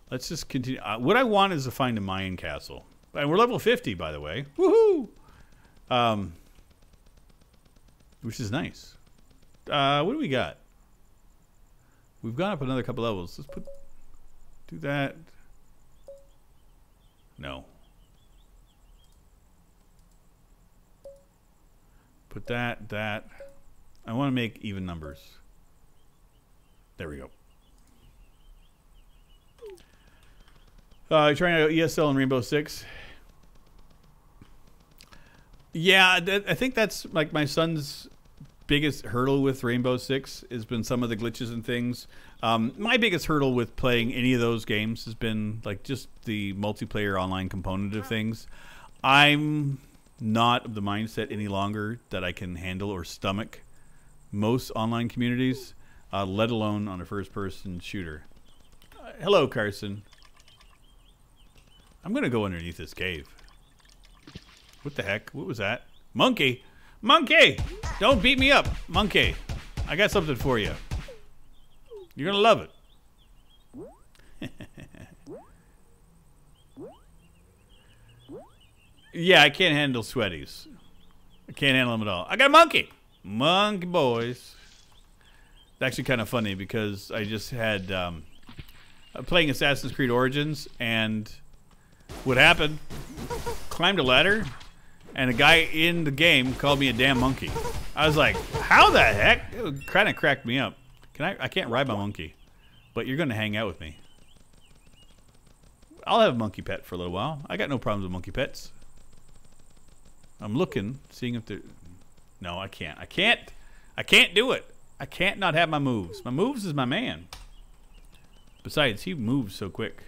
Let's just continue. What I want is to find a Mayan castle. And we're level 50, by the way. Woohoo! Which is nice. What do we got? We've gone up another couple levels. Let's do that. No. Put that. I want to make even numbers. There we go. Trying out ESL and Rainbow Six. Yeah, I think that's like my son's biggest hurdle with Rainbow Six has been some of the glitches and things. My biggest hurdle with playing any of those games has been like just the multiplayer online component of things. I'm not of the mindset any longer that I can handle or stomach most online communities, let alone on a first-person shooter. Hello, Carson. I'm going to go underneath this cave. What the heck? What was that? Monkey! Monkey! Don't beat me up, monkey. I got something for you. You're going to love it. Yeah, I can't handle sweaties. I can't handle them at all. I got a monkey! Monkey boys. It's actually kind of funny because I just had playing Assassin's Creed Origins, and what happened? Climbed a ladder, and a guy in the game called me a damn monkey. I was like, how the heck? It kind of cracked me up. I can't ride my monkey, but you're going to hang out with me. I'll have a monkey pet for a little while. I got no problems with monkey pets. I'm looking, seeing if there... No, I can't. I can't do it. I can't not have my moves. My moves is my man. Besides, he moves so quick.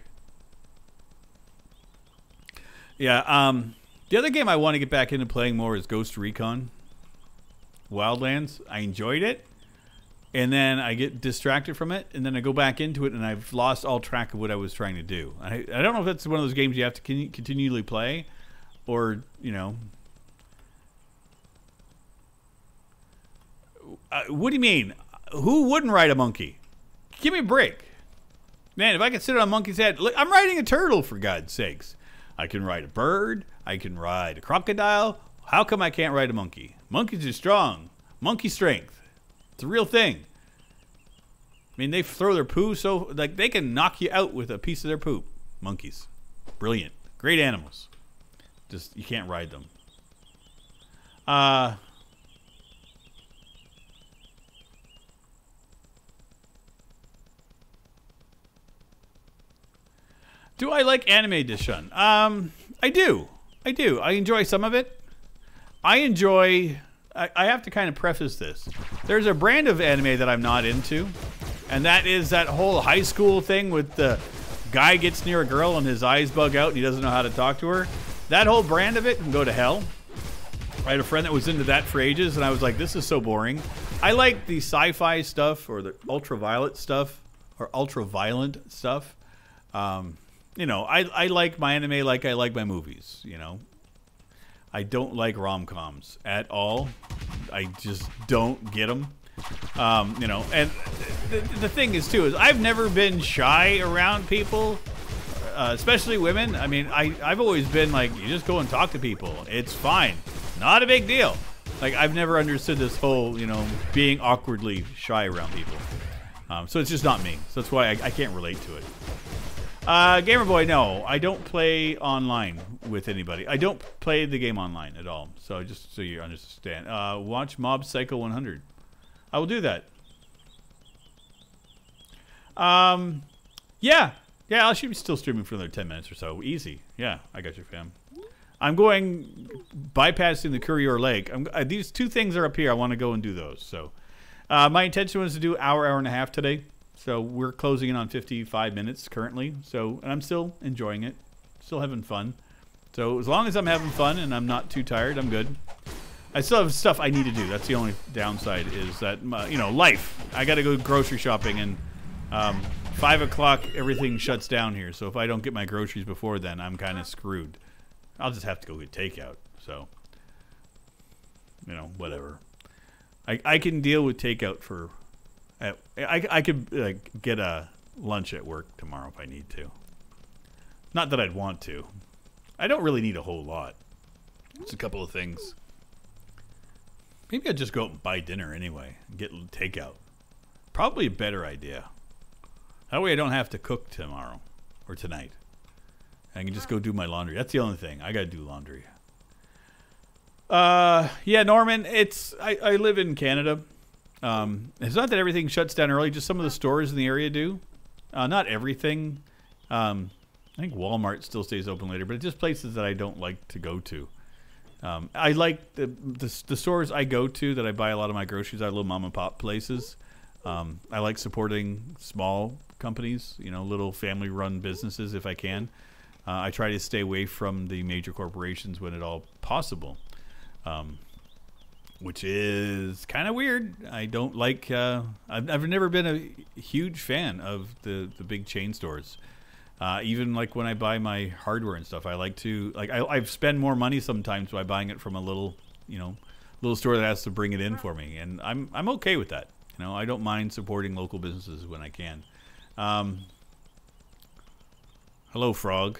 Yeah, the other game I want to get back into playing more is Ghost Recon Wildlands. I enjoyed it, and then I get distracted from it, and then I go back into it, and I've lost all track of what I was trying to do. I don't know if that's one of those games you have to continually play, or, you know... what do you mean? Who wouldn't ride a monkey? Give me a break. Man, if I could sit on a monkey's head... Look, I'm riding a turtle, for God's sakes. I can ride a bird. I can ride a crocodile. How come I can't ride a monkey? Monkeys are strong. Monkey strength. It's a real thing. I mean, they throw their poo so... Like, they can knock you out with a piece of their poop. Monkeys. Brilliant. Great animals. Just, you can't ride them. Do I like anime edition? I do. I do. I enjoy some of it. I have to kind of preface this. There's a brand of anime that I'm not into, and that is that whole high school thing with the guy gets near a girl and his eyes bug out and he doesn't know how to talk to her. That whole brand of it can go to hell. I had a friend that was into that for ages, and I was like, this is so boring. I like the sci-fi stuff or the ultraviolet stuff or ultra-violent stuff. You know, I like my anime like I like my movies, you know. I don't like rom-coms at all. I just don't get them. You know, and the thing is, too, is I've never been shy around people, especially women. I mean, I've always been like, you just go and talk to people. It's fine. Not a big deal. Like, I've never understood this whole, you know, being awkwardly shy around people. So it's just not me. So that's why I can't relate to it. Gamer Boy, no, I don't play online with anybody. I don't play the game online at all. So just so you understand, watch Mob Psycho 100. I will do that. Yeah, I should be still streaming for another 10 minutes or so. Easy. Yeah, I got you, fam. I'm going bypassing the Courier Lake. These two things are up here. I want to go and do those. So my intention was to do hour and a half today. So we're closing in on 55 minutes currently. So, and I'm still enjoying it, still having fun. So as long as I'm having fun and I'm not too tired, I'm good. I still have stuff I need to do. That's the only downside is that, you know, life. I got to go grocery shopping, and 5 o'clock, everything shuts down here. So if I don't get my groceries before then, I'm kind of screwed. I'll just have to go get takeout. So, you know, whatever. I can deal with takeout for... I could get a lunch at work tomorrow if I need to. Not that I'd want to. I don't really need a whole lot. Just a couple of things. Maybe I'd just go out and buy dinner anyway and get takeout. Probably a better idea. That way I don't have to cook tomorrow or tonight. I can just go do my laundry. That's the only thing. I gotta do laundry. Yeah, Norman, I live in Canada. It's not that everything shuts down early, just some of the stores in the area do. Not everything. I think Walmart still stays open later, but it's just places that I don't like to go to. I like the stores I go to that I buy a lot of my groceries at, little mom and pop places. I like supporting small companies, you know, little family run businesses if I can. I try to stay away from the major corporations when at all possible. Which is kind of weird. I don't like... I've never been a huge fan of the big chain stores. Even like when I buy my hardware and stuff, I like to... I spend more money sometimes by buying it from a little, you know, little store that has to bring it in for me. And I'm okay with that. You know, I don't mind supporting local businesses when I can. Hello, frog.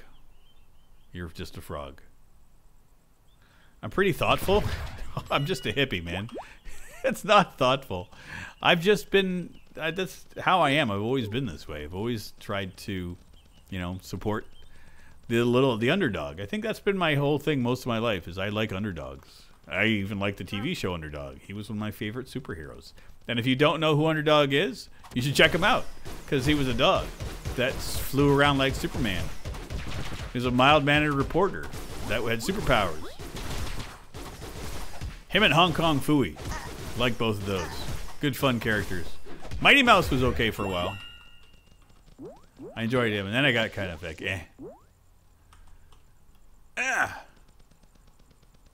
You're just a frog. I'm pretty thoughtful. I'm just a hippie, man. It's not thoughtful. I've just been... that's how I am. I've always been this way. I've always tried to, you know, support the underdog. I think that's been my whole thing most of my life, is I like underdogs. I even like the TV show Underdog. He was one of my favorite superheroes. And if you don't know who Underdog is, you should check him out, because he was a dog that flew around like Superman. He was a mild-mannered reporter that had superpowers. Him and Hong Kong Phooey. Like both of those. Good fun characters. Mighty Mouse was okay for a while. I enjoyed him, and then I got kind of like, eh. Ah.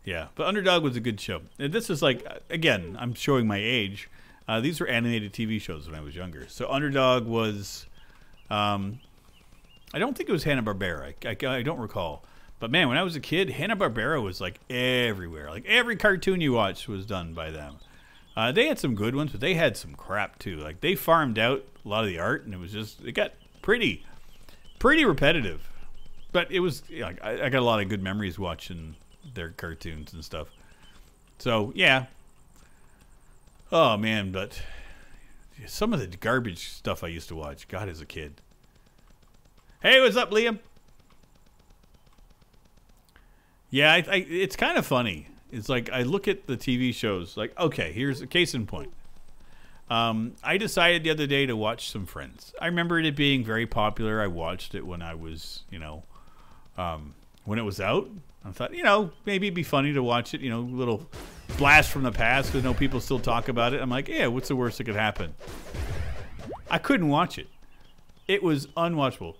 Yeah, but Underdog was a good show. And this is like, again, I'm showing my age. These were animated TV shows when I was younger. So Underdog was, I don't think it was Hanna-Barbera. I don't recall. But man, when I was a kid, Hanna-Barbera was like everywhere. Like every cartoon you watched was done by them. They had some good ones, but they had some crap too. Like they farmed out a lot of the art, and it got pretty repetitive. But it was, like, I got a lot of good memories watching their cartoons and stuff. So yeah. Oh man, but some of the garbage stuff I used to watch, God, as a kid. Hey, what's up, Liam? Yeah, it's kind of funny. It's like I look at the TV shows, like, okay, here's a case in point. I decided the other day to watch some Friends. I remember it being very popular. I watched it when I was, you know, when it was out. I thought, you know, maybe it'd be funny to watch it, you know, a little blast from the past, because I know people still talk about it. I'm like, yeah, what's the worst that could happen? I couldn't watch it. It was unwatchable.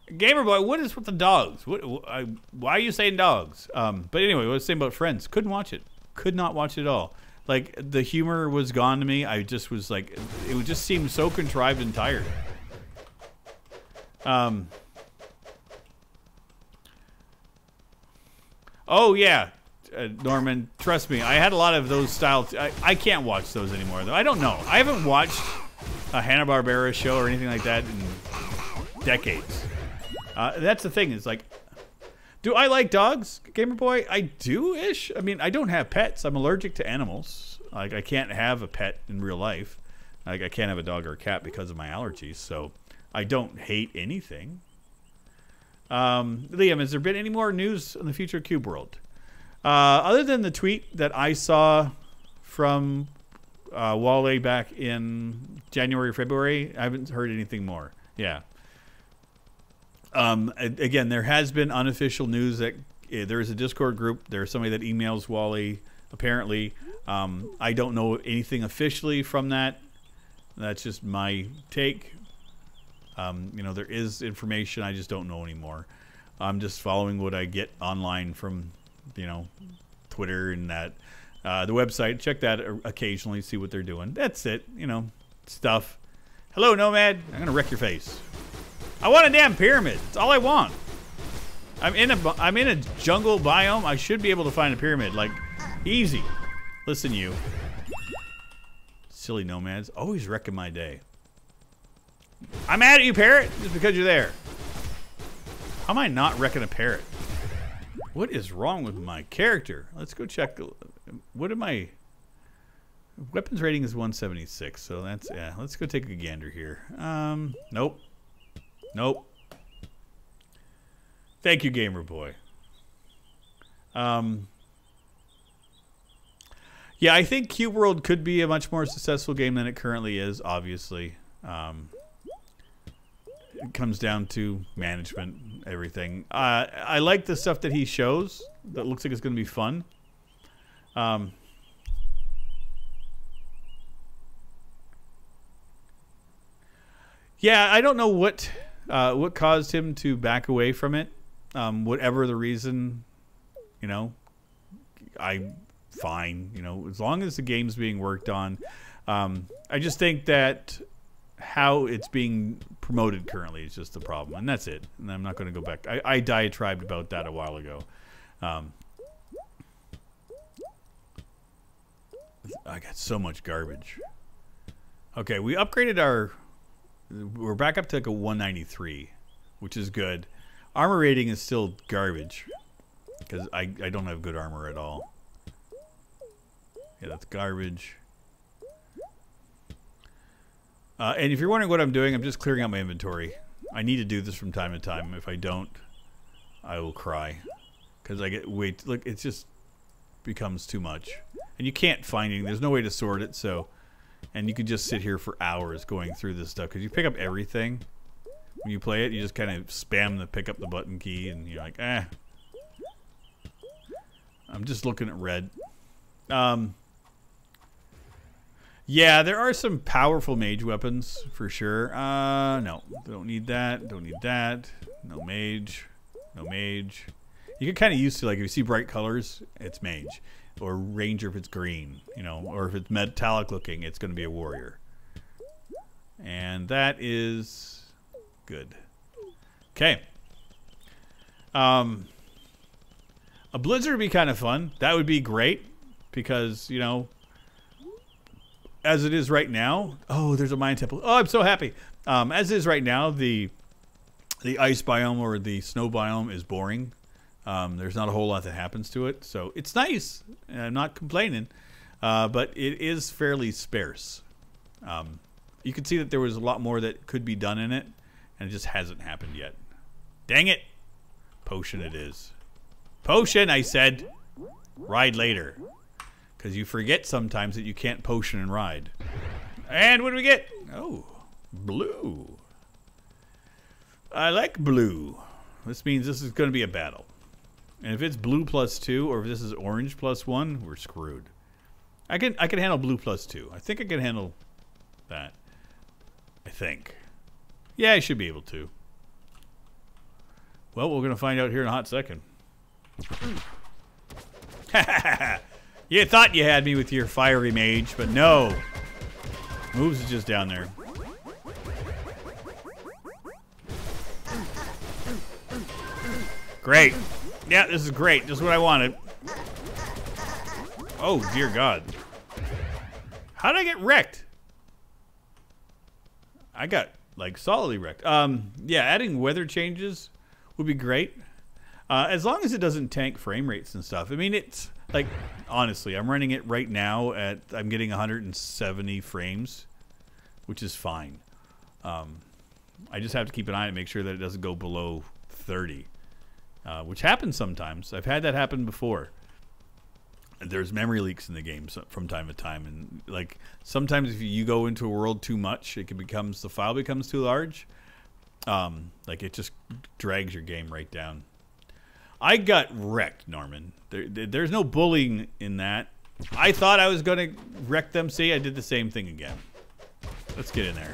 Gamerboy, what is with the dogs? Why are you saying dogs? But anyway, what I was saying about Friends, couldn't watch it. Could not watch it at all. Like, the humor was gone to me. I just was like, it would just seem so contrived and tired. Oh, yeah, Norman, trust me, I had a lot of those styles. I can't watch those anymore, though. I don't know. I haven't watched a Hanna-Barbera show or anything like that in decades. That's the thing, is like, do I like dogs, Gamer Boy? I do-ish. I mean, I don't have pets. I'm allergic to animals. Like, I can't have a pet in real life. Like, I can't have a dog or a cat because of my allergies, so I don't hate anything. Liam, has there been any more news on the future of Cube World? Other than the tweet that I saw from Wally back in January or February, I haven't heard anything more. Yeah. Again, there has been unofficial news that there is a Discord group. There's somebody that emails Wally, apparently. I don't know anything officially from that. That's just my take. You know, there is information, I just don't know anymore. I'm just following what I get online from, you know, Twitter and that. The website, check that occasionally, see what they're doing. That's it, you know, stuff. Hello, Nomad. I'm gonna wreck your face. I want a damn pyramid. That's all I want. I'm in a jungle biome. I should be able to find a pyramid, like, easy. Listen, you silly nomads, always wrecking my day. I'm mad at you, parrot, just because you're there. How am I not wrecking a parrot? What is wrong with my character? Let's go check. What am I? Weapons rating is 176, so that's, yeah. Let's go take a gander here. Nope. Nope. Thank you, Gamer Boy. Yeah, I think Cube World could be a much more successful game than it currently is, obviously. It comes down to management, everything. I like the stuff that he shows. That looks like it's going to be fun. Yeah, I don't know what caused him to back away from it. Whatever the reason, you know, fine. You know, as long as the game's being worked on. I just think that how it's being promoted currently is just the problem, and that's it. And I'm not going to go back. I diatribed about that a while ago. I got so much garbage. Okay, we upgraded our... We're back up to like a 193, which is good. Armor rating is still garbage because I don't have good armor at all. Yeah, that's garbage. And if you're wondering what I'm doing, I'm just clearing out my inventory. I need to do this from time to time. If I don't, I will cry because I get look, it just becomes too much, and you can't find anything. There's no way to sort it, so. And you could just sit here for hours going through this stuff because you pick up everything when you play it. You just kind of spam the pick up the button key, and you're like, eh. I'm just looking at red. Yeah, there are some powerful mage weapons for sure. No, don't need that. Don't need that. No mage. No mage. You get kind of used to, like, if you see bright colors, it's mage. Or ranger if it's green, you know, or if it's metallic looking, it's going to be a warrior. And that is good. Okay. A blizzard would be kind of fun. That would be great because, you know, as it is right now. Oh, there's a mine temple. Oh, I'm so happy. As is right now, the ice biome or the snow biome is boring. There's not a whole lot that happens to it, so it's nice. And I'm not complaining, but it is fairly sparse. You can see that there was a lot more that could be done in it, and it just hasn't happened yet. Dang it! Potion it is. Potion, I said. Ride later. Because you forget sometimes that you can't potion and ride. And what do we get? Oh, blue. I like blue. This means this is going to be a battle. And if it's blue +2 or if this is orange +1, we're screwed. I can handle blue +2. I think I can handle that. I think. Yeah, I should be able to. Well, we're going to find out here in a hot second. You thought you had me with your fiery mage, but no. Moves is just down there. Great. Yeah, this is great. Just what I wanted. Oh, dear God. How did I get wrecked? I got, like, solidly wrecked. Yeah, adding weather changes would be great. As long as it doesn't tank frame rates and stuff. I mean, it's, like, honestly, I'm running it right now at, I'm getting 170 frames, which is fine. I just have to keep an eye on it and make sure that it doesn't go below 30. Which happens sometimes. I've had that happen before. There's memory leaks in the game from time to time, and like sometimes if you go into a world too much, it becomes the file becomes too large. Like it just drags your game right down. I got wrecked, Norman. There's no bullying in that. I thought I was gonna wreck them. See, I did the same thing again. Let's get in there.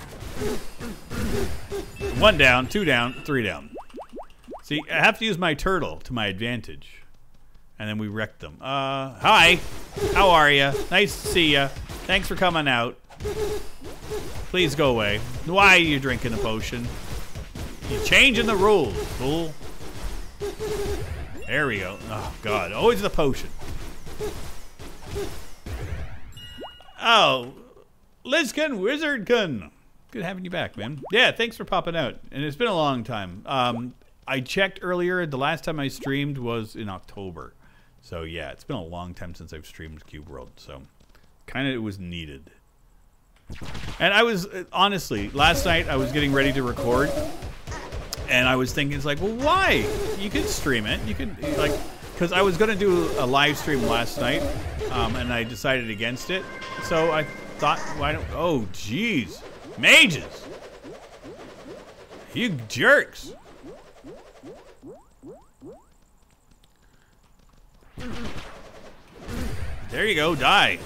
1 down, 2 down, 3 down. See, I have to use my turtle to my advantage. And then we wrecked them. Hi. How are you? Nice to see you. Thanks for coming out. Please go away. Why are you drinking a potion? You're changing the rules, fool. There we go. Oh, God. Always the potion. Oh. Lizkin, Wizardkin. Good having you back, man. Yeah, thanks for popping out. And it's been a long time. I checked earlier. The last time I streamed was in October. So, yeah, it's been a long time since I've streamed Cube World. So, kind of it was needed. And I was, honestly, last night I was getting ready to record. And I was thinking, it's like, well, why? You could stream it. You could, like, because I was going to do a live stream last night. And I decided against it. So, I thought, why don't, oh, jeez. Mages. You jerks. There you go, die.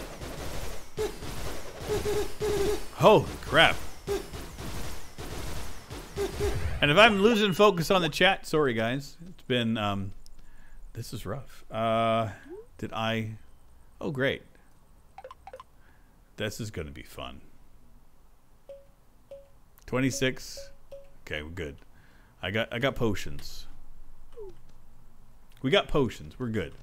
Holy crap. And if I'm losing focus on the chat, sorry guys. It's been, this is rough. Did I, oh great. This is gonna be fun. 26, okay, we're good. I got potions. We got potions, we're good.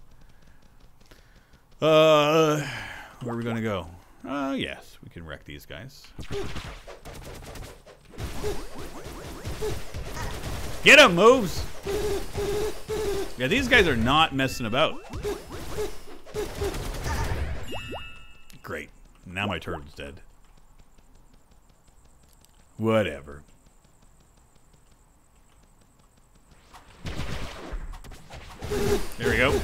Where are we gonna go? Yes, we can wreck these guys. Get him, moves! Yeah, these guys are not messing about. Great. Now my turtle's dead. Whatever. There we go.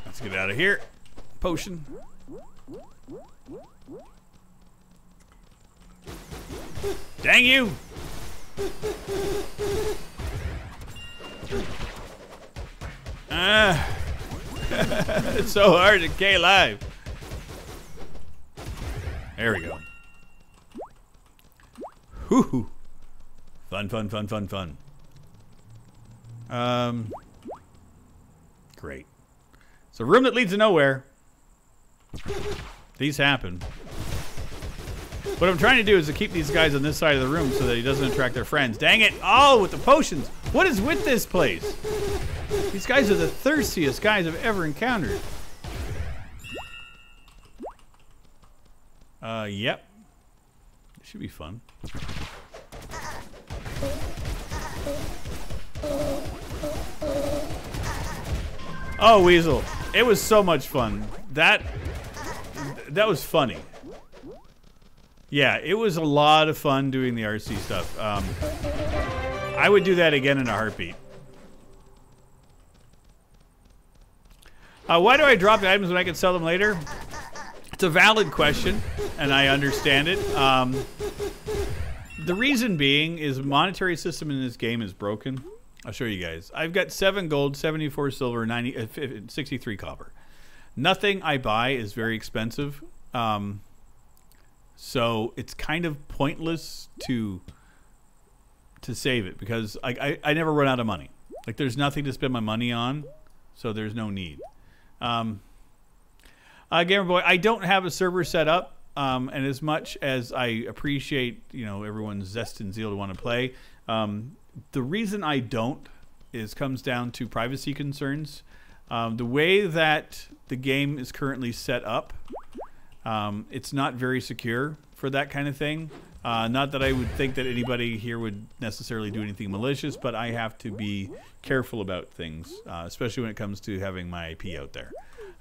Let's get out of here. Potion. Dang you! It's so hard to K live. There we go. Whoo! Fun, fun, fun, fun, fun. Great. It's a room that leads to nowhere. These happen. What I'm trying to do is to keep these guys on this side of the room so that he doesn't attract their friends. Dang it! Oh, with the potions! What is with this place? These guys are the thirstiest guys I've ever encountered. Yep. It should be fun. Oh, Weasel. It was so much fun. That was funny. Yeah, it was a lot of fun doing the RC stuff. I would do that again in a heartbeat. Why do I drop the items when I can sell them later? It's a valid question, and I understand it. The reason being is the monetary system in this game is broken. I'll show you guys. I've got 7 gold, 74 silver, 63 copper. Nothing I buy is very expensive. So it's kind of pointless to save it because I never run out of money. Like there's nothing to spend my money on, so there's no need. Gamer Boy, I don't have a server set up, and as much as I appreciate everyone's zest and zeal to want to play, the reason I don't comes down to privacy concerns. The way that the game is currently set up, it's not very secure for that kind of thing. Not that I would think that anybody here would necessarily do anything malicious, but I have to be careful about things, especially when it comes to having my IP out there.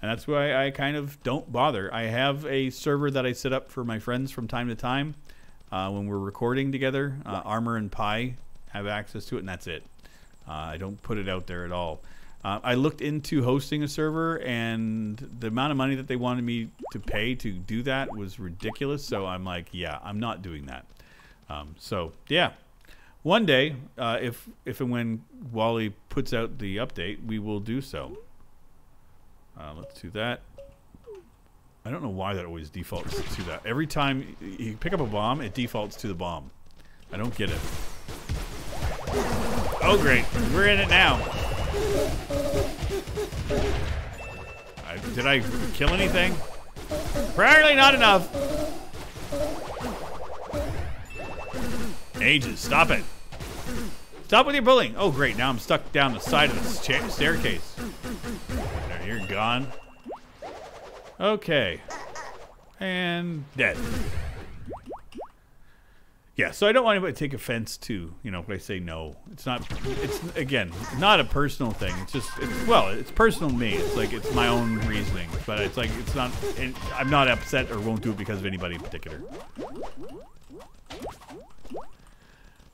And that's why I kind of don't bother. I have a server that I set up for my friends from time to time when we're recording together. Armor and Pi have access to it, and that's it. I don't put it out there at all. I looked into hosting a server, and the amount of money that they wanted me to pay to do that was ridiculous. So I'm like, yeah, I'm not doing that. So yeah, one day, if and when Wally puts out the update, we will do so. Let's do that. I don't know why that always defaults to that. Every time you pick up a bomb, it defaults to the bomb. I don't get it. Oh, great. We're in it now. Did I kill anything? Apparently not enough. Ages, stop it. Stop with your bullying. Oh, great. Now I'm stuck down the side of the staircase. There, you're gone. Okay. And dead. Yeah, so I don't want anybody to take offense to, you know, when I say no. It's not, it's, again, not a personal thing. It's just, well, it's personal to me. It's like, it's my own reasoning. But it's like, it's not, I'm not upset or won't do it because of anybody in particular.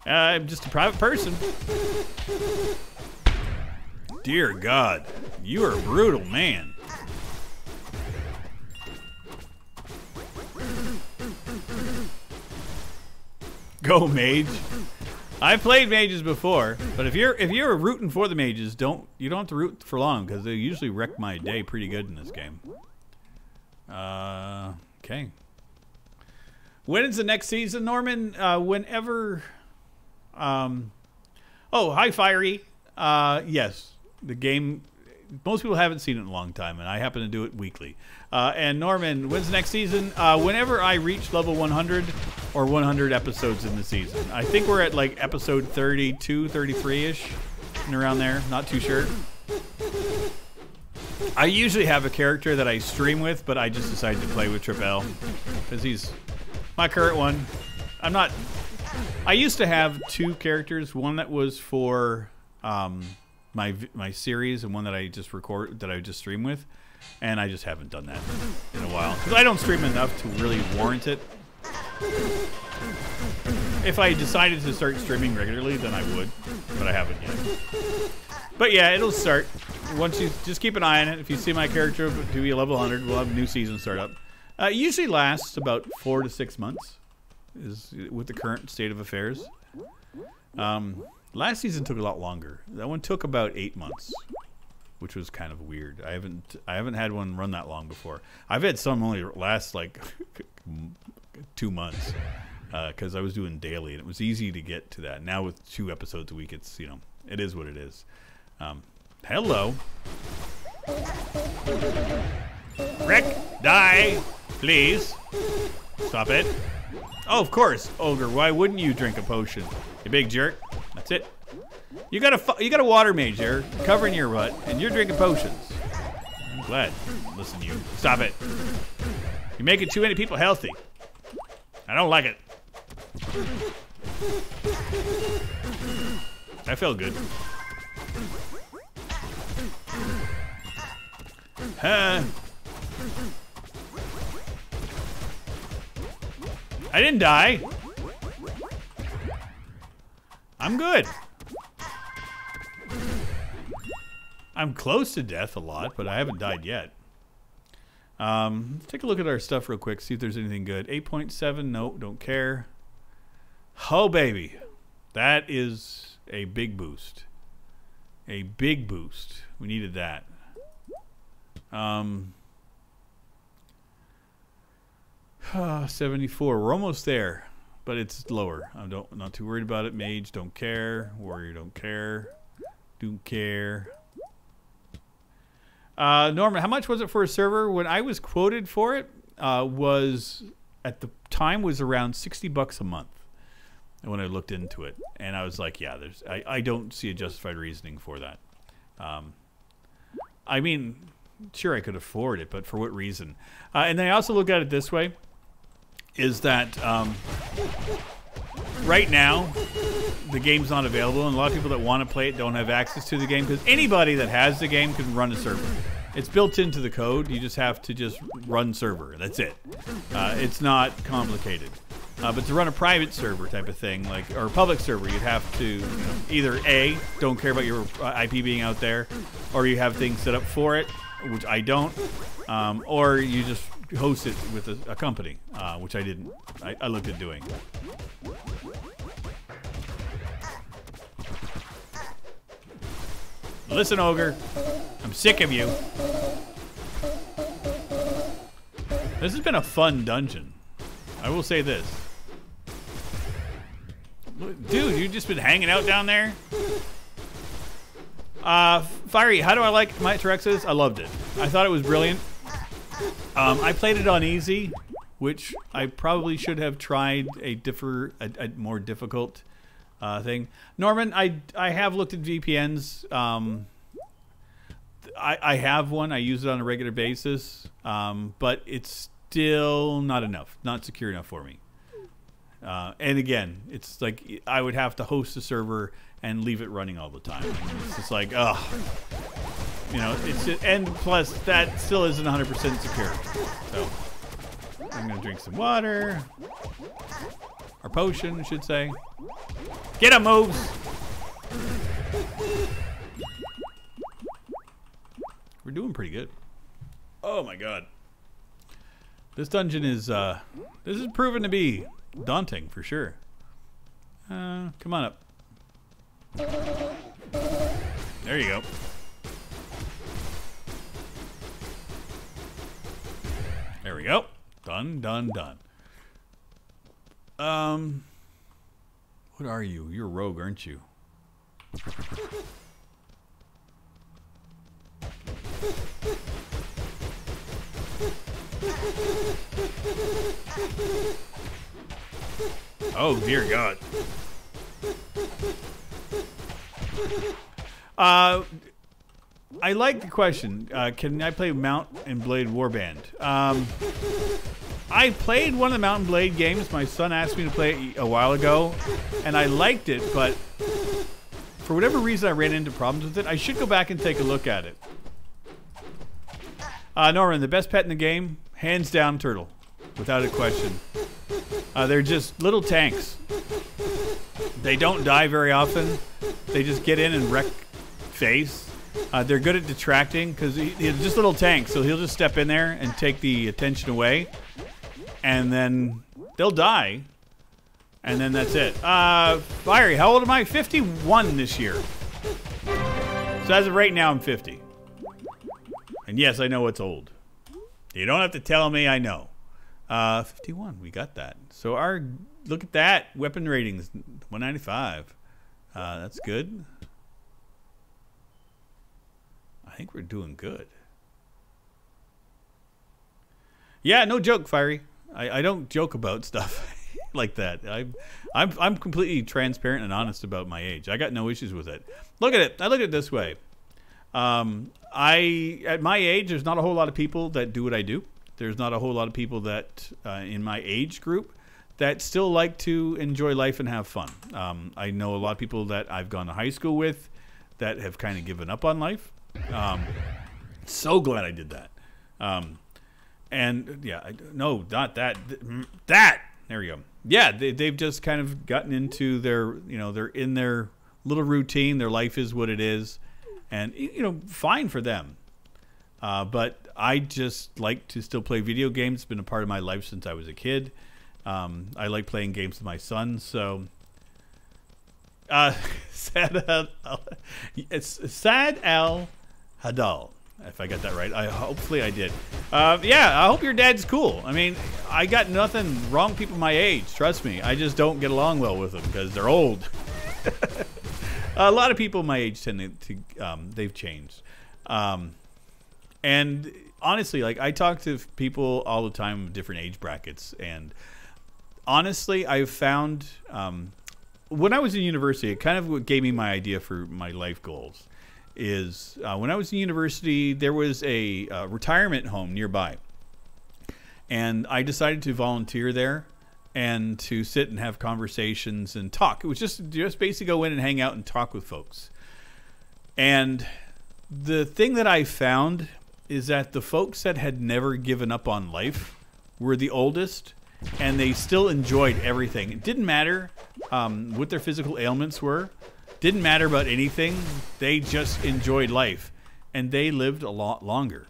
I'm just a private person. Dear God, you are a brutal man. Go mage. I've played mages before, but if you're rooting for the mages, you don't have to root for long because they usually wreck my day pretty good in this game. Okay. When is the next season, Norman? Whenever. Oh, hi, Fiery. Yes, the game. Most people haven't seen it in a long time, and I happen to do it weekly. And Norman, when's the next season? Whenever I reach level 100 or 100 episodes in the season. I think we're at like episode 32, 33-ish, and around there. Not too sure. I usually have a character that I stream with, but I just decided to play with Tripel because he's my current one. I used to have two characters. One that was for my series, and one that I just stream with, and I just haven't done that in a while because I don't stream enough to really warrant it. If I decided to start streaming regularly, then I would, but I haven't yet. But yeah, it'll start once you just keep an eye on it. If you see my character to be a level 100, we'll have a new season start up. It usually lasts about 4 to 6 months, is with the current state of affairs. Last season took a lot longer. That one took about 8 months, which was kind of weird. I haven't had one run that long before. I've had some only last like 2 months because I was doing daily, and it was easy to get to that. Now with 2 episodes a week, it's, you know, it is what it is. Hello. Rick, die, please. Stop it. Oh, of course, Ogre. Why wouldn't you drink a potion? You big jerk. That's it. You got a water mage there covering your butt, and you're drinking potions. I'm glad. Listen to you. Stop it. You're making too many people healthy. I don't like it. That felt good. I didn't die. I'm good. I'm close to death a lot, but I haven't died yet. Let's take a look at our stuff real quick, see if there's anything good. 8.7, nope, don't care. Oh, baby. That is a big boost. A big boost. We needed that. 74. We're almost there, but it's lower. I'm not too worried about it. Mage, don't care. Warrior, don't care. Don't care. Norman, how much was it for a server? When I was quoted for it, was at the time was around $60 a month. When I looked into it, and I was like, yeah, I don't see a justified reasoning for that. I mean, sure, I could afford it, but for what reason? And then I also look at it this way, is that right now the game's not available, and a lot of people that want to play it don't have access to the game, because anybody that has the game can run a server. It's built into the code. You just have to just run server. That's it. It's not complicated. But to run a private server type of thing, like, or a public server, you'd have to, you know, either A, don't care about your IP being out there, or you have things set up for it, which I don't, or you just host it with a company, which I didn't. I looked at doing. Listen, Ogre, I'm sick of you. This has been a fun dungeon. I will say this. Dude, you've just been hanging out down there? Fiery, how do I like my Terexes? I loved it. I thought it was brilliant. I played it on easy, which I probably should have tried a more difficult thing. Norman, I have looked at VPNs. I have one. I use it on a regular basis, but it's still not enough. Not secure enough for me. And again, it's like I would have to host a server and leave it running all the time. It's just like, ugh. You know, and plus that still isn't 100% secure. So I'm gonna drink some water, or potion, I should say. Get him, moves. We're doing pretty good. Oh my god, this dungeon is this is proven to be daunting for sure. Come on up. There you go. There we go. Done, done, done. What are you? You're a rogue, aren't you? Oh, dear God. I like the question. Can I play Mount and Blade Warband? I played one of the Mount and Blade games. My son asked me to play it a while ago, and I liked it, but for whatever reason I ran into problems with it. I should go back and take a look at it. Norman, the best pet in the game? Hands down, turtle. Without a question. They're just little tanks. They don't die very often. They just get in and wreck face. They're good at detracting because he's just little tanks, so he'll just step in there and take the attention away, and then they'll die, and then that's it. Fiery, how old am I? 51 this year. So as of right now, I'm 50. And yes, I know it's old. You don't have to tell me, I know. 51, we got that. So look at that, weapon ratings, 195. That's good. I think we're doing good. Yeah, no joke, Fiery. I don't joke about stuff like that. I'm completely transparent and honest about my age. I got no issues with it. Look at it. I look at it this way. At my age, there's not a whole lot of people that do what I do. There's not a whole lot of people that in my age group that still like to enjoy life and have fun. I know a lot of people that I've gone to high school with that have kind of given up on life. So glad I did that. And yeah, no, not that. That. There we go. Yeah, they've just kind of gotten into their, they're in their little routine. Their life is what it is, and fine for them. But I just like to still play video games. It's been a part of my life since I was a kid. I like playing games with my son. So, it's Sad Al Hadal, if I got that right. Hopefully I did. Yeah, I hope your dad's cool. I mean, I got nothing wrong with people my age. Trust me. I just don't get along well with them because they're old. A lot of people my age tend to they've changed. And honestly, like, I talk to people all the time of different age brackets, and honestly, I've found when I was in university, it kind of what gave me my idea for my life goals is when I was in university, there was a retirement home nearby, and I decided to volunteer there and to sit and have conversations and talk. It was just basically go in and hang out and talk with folks. And the thing that I found is that the folks that had never given up on life were the oldest, and they still enjoyed everything. It didn't matter what their physical ailments were. Didn't matter about anything. They just enjoyed life, and they lived a lot longer.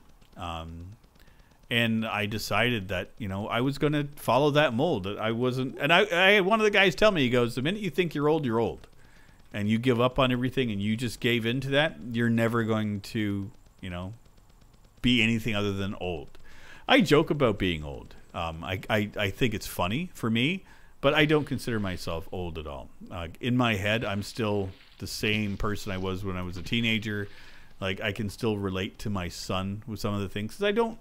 And I decided that, I was going to follow that mold. That I wasn't, and I had one of the guys tell me, he goes, the minute you think you're old, and you give up on everything, and you just gave into that, you're never going to, be anything other than old. I joke about being old. I think it's funny for me, but I don't consider myself old at all. In my head, I'm still the same person I was when I was a teenager. Like, I can still relate to my son with some of the things. 'Cause I don't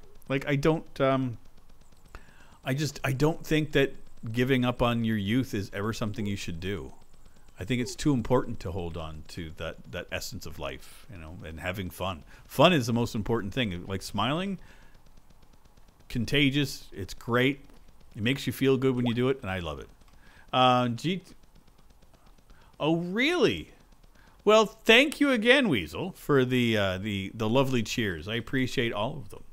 think that giving up on your youth is ever something you should do. I think it's too important to hold on to that essence of life, you know, and having fun. Fun is the most important thing. Like smiling, contagious. It's great. It makes you feel good when you do it, and I love it. Oh, really? Well, thank you again, Weasel, for the lovely cheers. I appreciate all of them.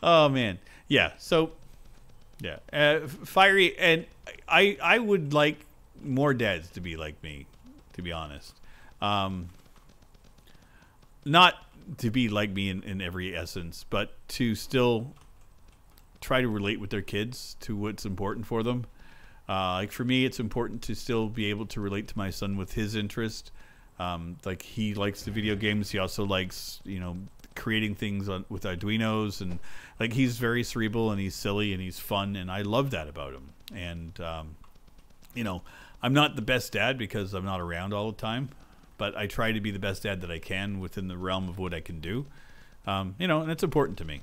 Oh man, yeah. So, yeah, fiery, and I would like more dads to be like me, to be honest. Not to be like me in every essence, but to still try to relate with their kids to what's important for them. Like for me, it's important to still be able to relate to my son with his interest. Like he likes the video games. He also likes, you know, creating things with Arduinos, and like he's very cerebral and he's silly and he's fun, and I love that about him. And you know, I'm not the best dad because I'm not around all the time, but I try to be the best dad that I can within the realm of what I can do. You know, and it's important to me,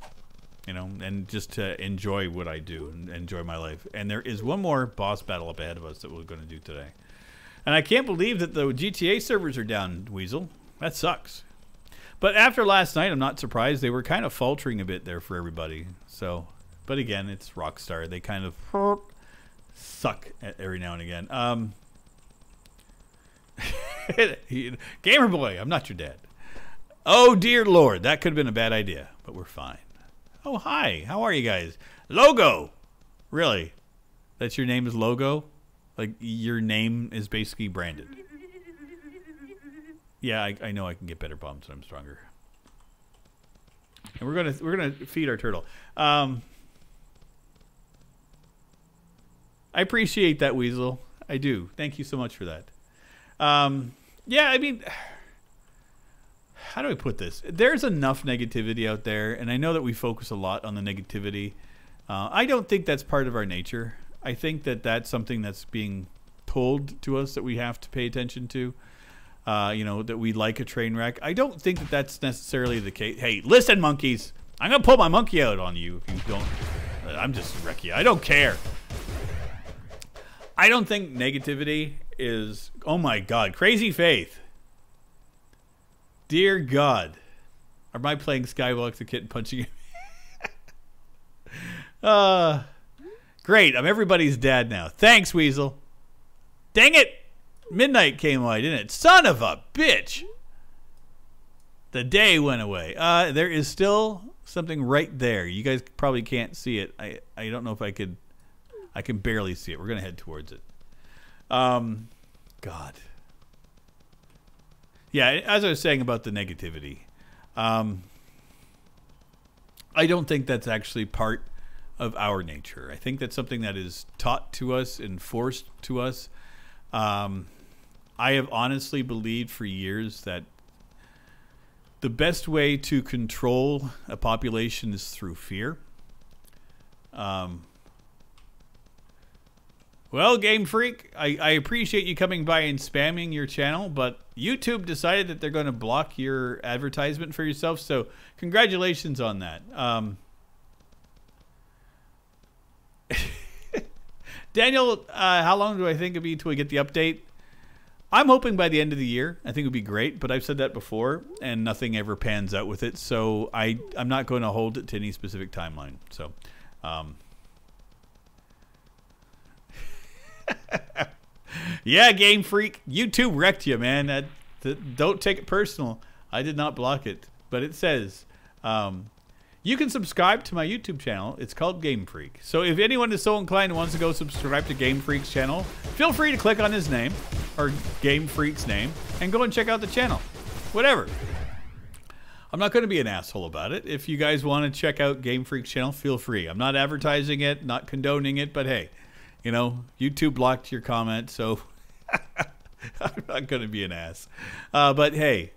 you know, and just to enjoy what I do and enjoy my life. And there is one more boss battle up ahead of us that we're going to do today. And I can't believe that the GTA servers are down, Weasel. That sucks. But after last night, I'm not surprised. They were kind of faltering a bit there for everybody. So, but again, it's Rockstar. They kind of suck at every now and again. Gamer boy, I'm not your dad. Oh, dear Lord. That could have been a bad idea, but we're fine. Oh, hi. How are you guys? Logo. Really? That's your name is Logo? Like your name is basically branded. Yeah, I know I can get better bumps when I'm stronger. And we're gonna feed our turtle. I appreciate that, Weasel. I do. Thank you so much for that. Yeah, I mean, how do I put this? There's enough negativity out there, and I know that we focus a lot on the negativity. I don't think that's part of our nature. I think that that's something that's being told to us that we have to pay attention to. You know, that we like a train wreck. I don't think that that's necessarily the case. Hey, listen, monkeys. I'm going to pull my monkey out on you if you don't. I'm just wreck you. I don't care. I don't think negativity is... Oh, my God. Crazy Faith. Dear God. Am I playing Skywalk the Kid and punching him? Great. I'm everybody's dad now. Thanks, Weasel. Dang it. Midnight came away, didn't it? Son of a bitch. The day went away. There is still something right there. You guys probably can't see it. I don't know if I could. I can barely see it. We're going to head towards it. God. Yeah, as I was saying about the negativity, I don't think that's actually part of our nature. I think that's something that is taught to us and forced to us. I have honestly believed for years that the best way to control a population is through fear. Well, Game Freak, I appreciate you coming by and spamming your channel, but YouTube decided that they're going to block your advertisement for yourself, so congratulations on that. Daniel, how long do I think it'll be until we get the update? I'm hoping by the end of the year. I think it would be great, but I've said that before, and nothing ever pans out with it, so I'm not going to hold it to any specific timeline. So, yeah, Game Freak, YouTube wrecked you, man. Don't take it personal. I did not block it, but it says... you can subscribe to my YouTube channel. It's called Game Freak. So if anyone is so inclined and wants to go subscribe to Game Freak's channel, feel free to click on his name, or Game Freak's name, and go and check out the channel. Whatever. I'm not going to be an asshole about it. If you guys want to check out Game Freak's channel, feel free. I'm not advertising it, not condoning it, but hey, you know, YouTube blocked your comment, so I'm not going to be an ass. But hey,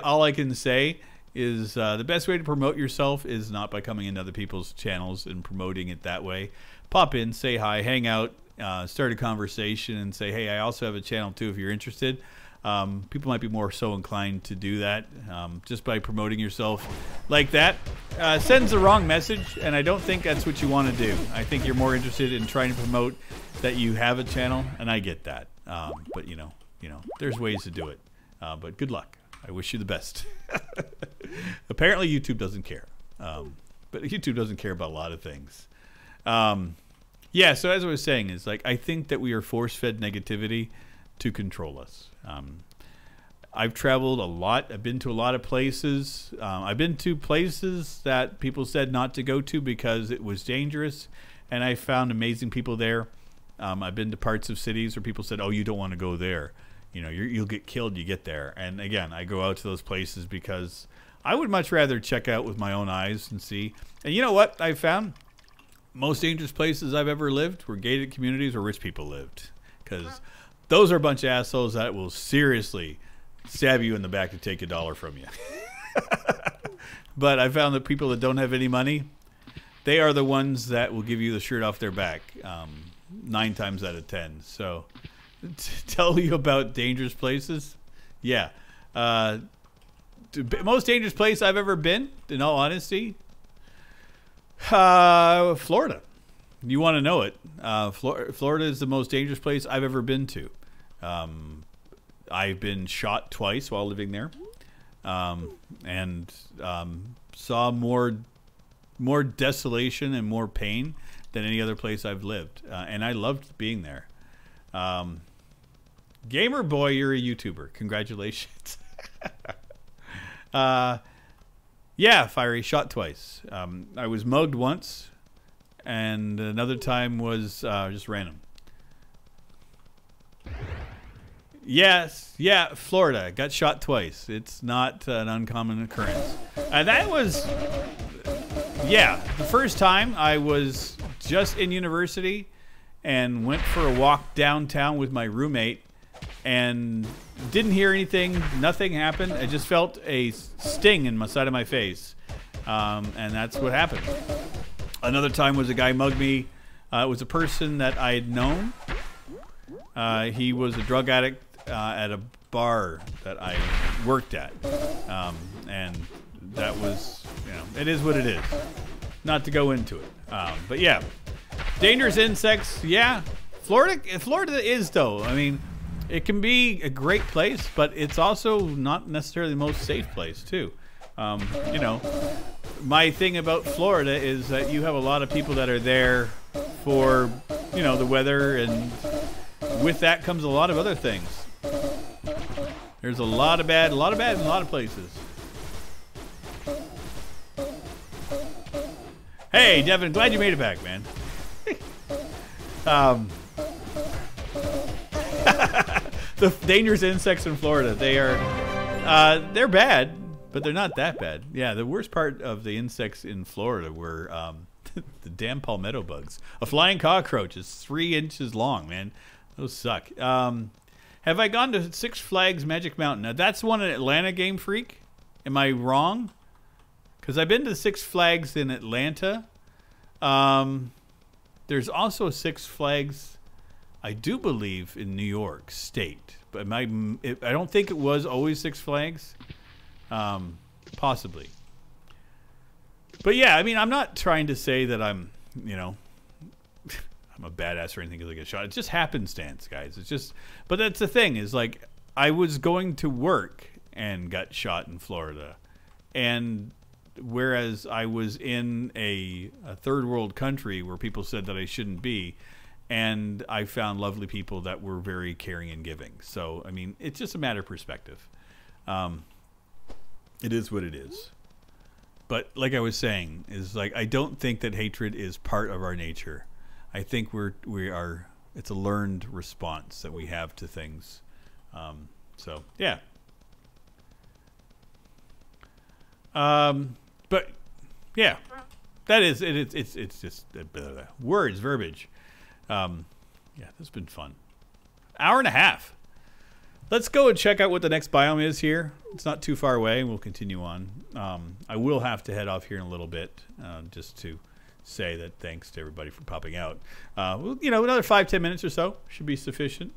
all I can say is the best way to promote yourself is not by coming into other people's channels and promoting it that way. Pop in, say hi, hang out, start a conversation, and say, hey, I also have a channel too if you're interested. People might be more so inclined to do that just by promoting yourself like that. Sends the wrong message, and I don't think that's what you want to do. I think you're more interested in trying to promote that you have a channel, and I get that. But you know, there's ways to do it. But good luck. I wish you the best. Apparently, YouTube doesn't care. But YouTube doesn't care about a lot of things. Yeah. So as I was saying, is like I think that we are force-fed negativity to control us. I've traveled a lot. I've been to a lot of places. I've been to places that people said not to go to because it was dangerous, and I found amazing people there. I've been to parts of cities where people said, oh, you don't want to go there. You know, you'll get killed, you get there. And again, I go out to those places because I would much rather check out with my own eyes and see. And you know what I found? Most dangerous places I've ever lived were gated communities where rich people lived. Because those are a bunch of assholes that will seriously stab you in the back to take $1 from you. But I found that people that don't have any money, they are the ones that will give you the shirt off their back 9 times out of 10. So tell you about dangerous places. Yeah. Most dangerous place I've ever been, in all honesty, Florida. You want to know it. Florida is the most dangerous place I've ever been to. I've been shot twice while living there, and saw more desolation and more pain than any other place I've lived, and I loved being there. Gamer boy, you're a YouTuber. Congratulations. Yeah, Fiery, shot twice. I was mugged once, and another time was just random. Yes, yeah, Florida. Got shot twice. It's not an uncommon occurrence. And that was, yeah, the first time I was just in university and went for a walk downtown with my roommate and didn't hear anything. Nothing happened. I just felt a sting in my side of my face. And that's what happened. Another time was a guy mugged me. It was a person that I had known. He was a drug addict at a bar that I worked at. And that was, you know, it is what it is. Not to go into it. But yeah, dangerous insects. Yeah, Florida is, though. I mean, it can be a great place, but it's also not necessarily the most safe place too. You know, my thing about Florida is that you have a lot of people that are there for, you know, the weather, and with that comes a lot of other things. There's a lot of bad in a lot of places. Hey, Devin, glad you made it back, man. The dangerous insects in Florida, they're bad, but they're not that bad. Yeah, the worst part of the insects in Florida were the damn palmetto bugs. A flying cockroach is 3 inches long, man. Those suck. Have I gone to Six Flags Magic Mountain? Now, that's one in Atlanta, Game Freak. Am I wrong? Because I've been to Six Flags in Atlanta. There's also a Six Flags, I do believe, in New York State. But I don't think it was always Six Flags. Possibly. But yeah, I mean, I'm not trying to say that I'm, you know, I'm a badass or anything because I get shot. It's just happenstance, guys. It's just, but that's the thing is, like, I was going to work and got shot in Florida. And whereas I was in a third world country where people said that I shouldn't be, and I found lovely people that were very caring and giving. So, I mean, it's just a matter of perspective. It is what it is. But like I was saying, is like, I don't think that hatred is part of our nature. I think it's a learned response that we have to things. So yeah. But yeah, that is it. It's just verbiage. Yeah, this has been fun. Hour and a half. let's go and check out what the next biome is here. It's not too far away. We'll continue on. I will have to head off here in a little bit just to say that thanks to everybody for popping out. You know, another 5-10 minutes or so should be sufficient.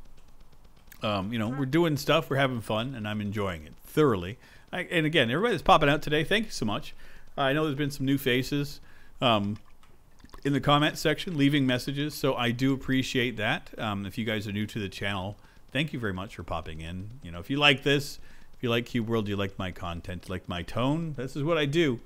You know, we're doing stuff, we're having fun, and I'm enjoying it thoroughly. And again, everybody that's popping out today, thank you so much. I know there's been some new faces in the comment section leaving messages, so I do appreciate that. If you guys are new to the channel, thank you very much for popping in. You know, if you like this, if you like Cube World, you like my content, you like my tone, this is what I do.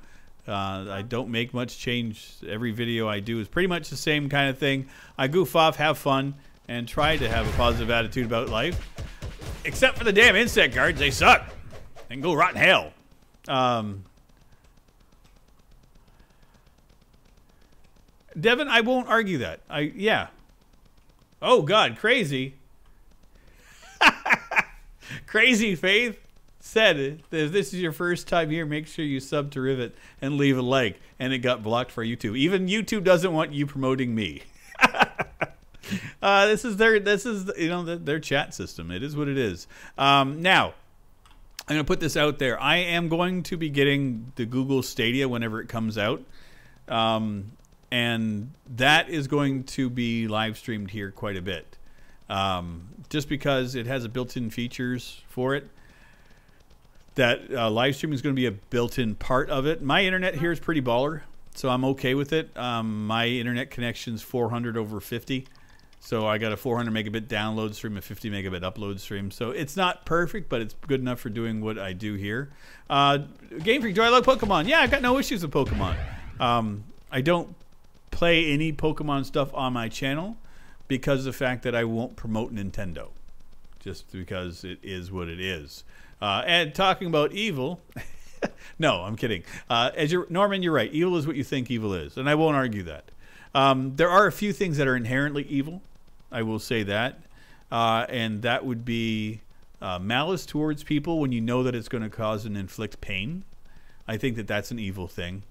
I don't make much change. Every video I do is pretty much the same kind of thing. I goof off, have fun, and try to have a positive attitude about life. Except for the damn insect guards, they suck. They can go rot in hell. Devin, I won't argue that. Yeah. Oh God, crazy. Crazy Faith said if this is your first time here, make sure you sub to Rivet and leave a like. And it got blocked for YouTube. Even YouTube doesn't want you promoting me. This is you know their chat system. It is what it is. Now, I'm gonna put this out there. I am going to be getting the Google Stadia whenever it comes out, and that is going to be live streamed here quite a bit. Just because it has a built-in features for it. That live streaming is going to be a built-in part of it. My internet here is pretty baller, so I'm okay with it. My internet connection's 400 over 50, so I got a 400 megabit download stream, a 50 megabit upload stream. So it's not perfect, but it's good enough for doing what I do here. Game Freak, do I love Pokemon? Yeah, I've got no issues with Pokemon. I don't play any Pokemon stuff on my channel because of the fact that I won't promote Nintendo, just because it is what it is. And talking about evil, no, I'm kidding. Norman, you're right. Evil is what you think evil is, and I won't argue that. There are a few things that are inherently evil. I will say that, and that would be malice towards people when you know that it's going to cause and inflict pain. I think that that's an evil thing,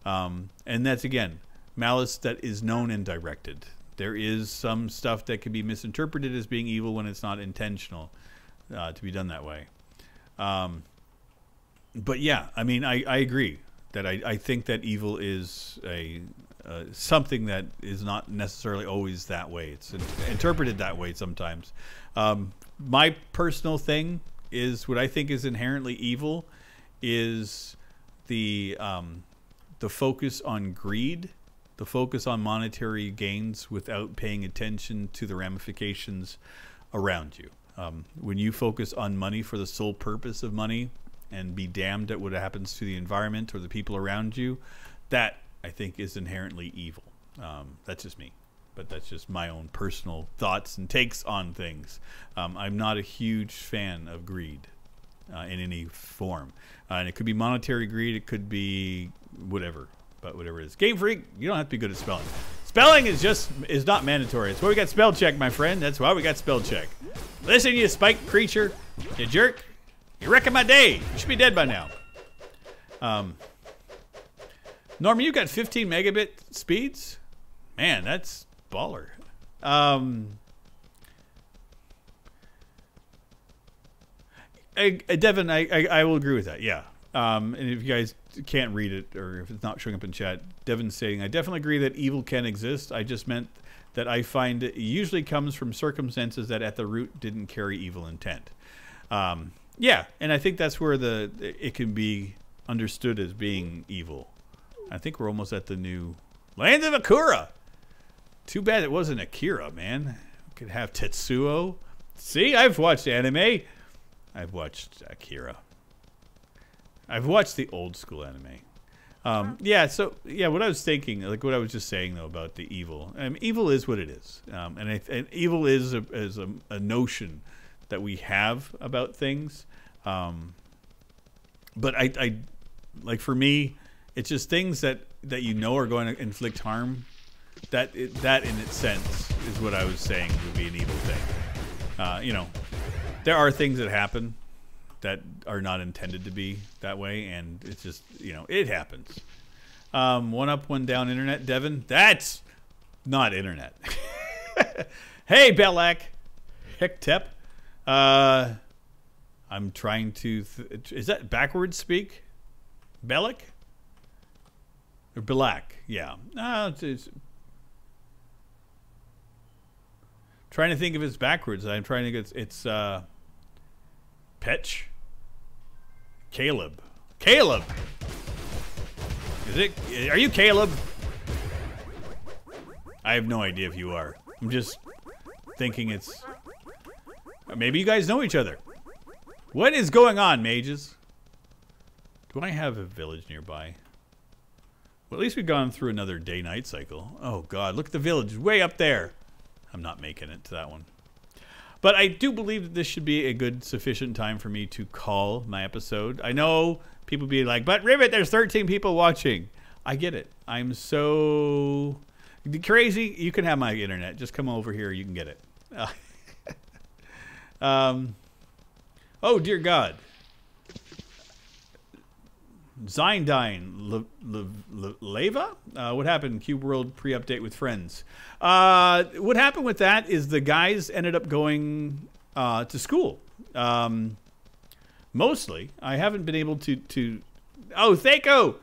and that's again malice that is known and directed. There is some stuff that can be misinterpreted as being evil when it's not intentional to be done that way. But yeah, I mean, I agree that I think that evil is something that is not necessarily always that way. It's interpreted that way sometimes. My personal thing is what I think is inherently evil is the focus on greed, the focus on monetary gains without paying attention to the ramifications around you. When you focus on money for the sole purpose of money and be damned at what happens to the environment or the people around you, that I think is inherently evil. That's just me, but that's just my own personal thoughts and takes on things. I'm not a huge fan of greed in any form. And it could be monetary greed, it could be whatever, but whatever it is. Game Freak, you don't have to be good at spelling. Spelling is not mandatory. That's why we got spell check, my friend. That's why we got spell check. Listen, you spiked creature, you jerk. You're wrecking my day. You should be dead by now. Norman, you got 15 megabit speeds? Man, that's baller. Devin, I will agree with that, yeah. And if you guys can't read it, or if it's not showing up in chat, Devin's saying, I definitely agree that evil can exist. I just meant that I find it usually comes from circumstances that at the root didn't carry evil intent. Yeah, and I think that's where it can be understood as being evil. I think we're almost at the new Land of Akira. Too bad it wasn't Akira, man. We could have Tetsuo. See, I've watched anime. I've watched Akira. I've watched the old school anime. Yeah, so yeah, what I was thinking, like what I was just saying though about the evil. Evil is what it is, and evil is a notion that we have about things. But I like for me, it's just things that you know are going to inflict harm. That in its sense is what I was saying would be an evil thing. You know, there are things that happen that are not intended to be that way, and it's just, you know, it happens. One up, one down internet, Devin. That's not internet. Hey, Belak. Hectep. I'm trying to... is that backwards speak? Bellic? Or Belak? Yeah. It's trying to think if it's backwards. I'm trying to get... It's... Petch? Caleb. Caleb! Is it... Are you Caleb? I have no idea if you are. I'm just thinking it's... Maybe you guys know each other. What is going on, mages? Do I have a village nearby? Well, at least we've gone through another day-night cycle. Oh, God. Look at the village way up there. I'm not making it to that one. But I do believe that this should be a good, sufficient time for me to call my episode. I know people be like, but Rivet, there's 13 people watching. I get it. I'm so crazy. You can have my internet. Just come over here. You can get it. Oh, dear God. Zyndine Leva? What happened? Cube World pre-update with friends. What happened with that is the guys ended up going to school. Mostly. I haven't been able to... Oh, Thaco!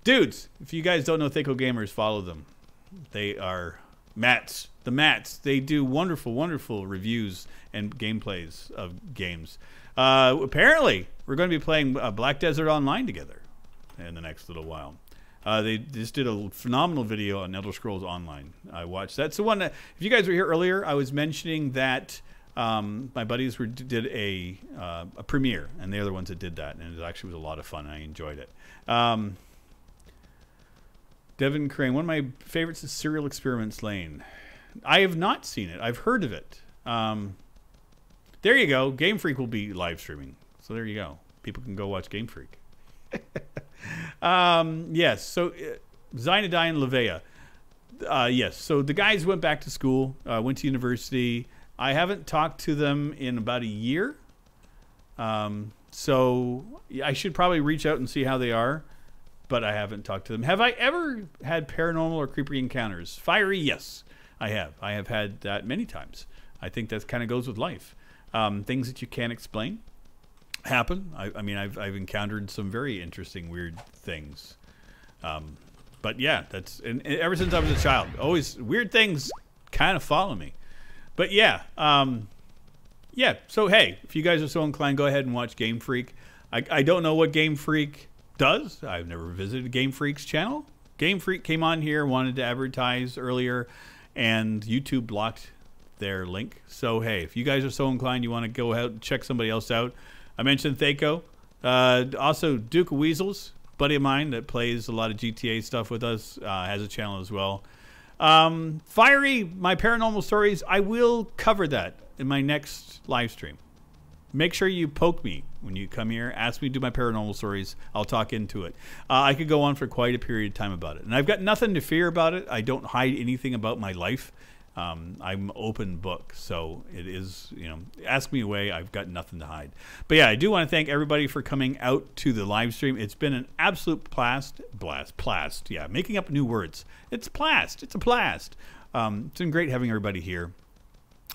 Dudes, if you guys don't know Thaco Gamers, follow them. They are Mats. The Mats. They do wonderful, wonderful reviews and gameplays of games. Apparently, we're going to be playing Black Desert Online together in the next little while. They just did a phenomenal video on Elder Scrolls Online. I watched. That's the one that, if you guys were here earlier, I was mentioning that my buddies did a premiere, and they're the ones that did that, and it actually was a lot of fun. I enjoyed it. Devin Crane, one of my favorites is Serial Experiments Lane. I have not seen it. I've heard of it. There you go. Game Freak will be live streaming. So there you go. People can go watch Game Freak. Yes. So Zynodyne Levea. Yes. So the guys went back to school, went to university. I haven't talked to them in about a year. So I should probably reach out and see how they are. But I haven't talked to them. Have I ever had paranormal or creepy encounters? Fiery, yes, I have. I have had that many times. I think that kind of goes with life. Things that you can't explain happen. I mean, I've encountered some very interesting, weird things. But yeah, that's and ever since I was a child, always weird things kind of follow me. But yeah, yeah. So hey, if you guys are so inclined, go ahead and watch Game Freak. I don't know what Game Freak does. I've never visited Game Freak's channel. Game Freak came on here, wanted to advertise earlier, and YouTube blocked their link. So hey, if you guys are so inclined, you want to go ahead and check somebody else out. I mentioned Thaco. Also Duke Weasels, buddy of mine that plays a lot of GTA stuff with us, has a channel as well. Fiery, my paranormal stories, I will cover that in my next live stream. Make sure you poke me when you come here. Ask me to do my paranormal stories. I'll talk into it. I could go on for quite a period of time about it. And I've got nothing to fear about it. I don't hide anything about my life. I'm open book. So it is, you know, ask me away. I've got nothing to hide. But yeah, I do want to thank everybody for coming out to the live stream. It's been an absolute blast. Yeah, making up new words. It's blast. It's a blast. It's been great having everybody here.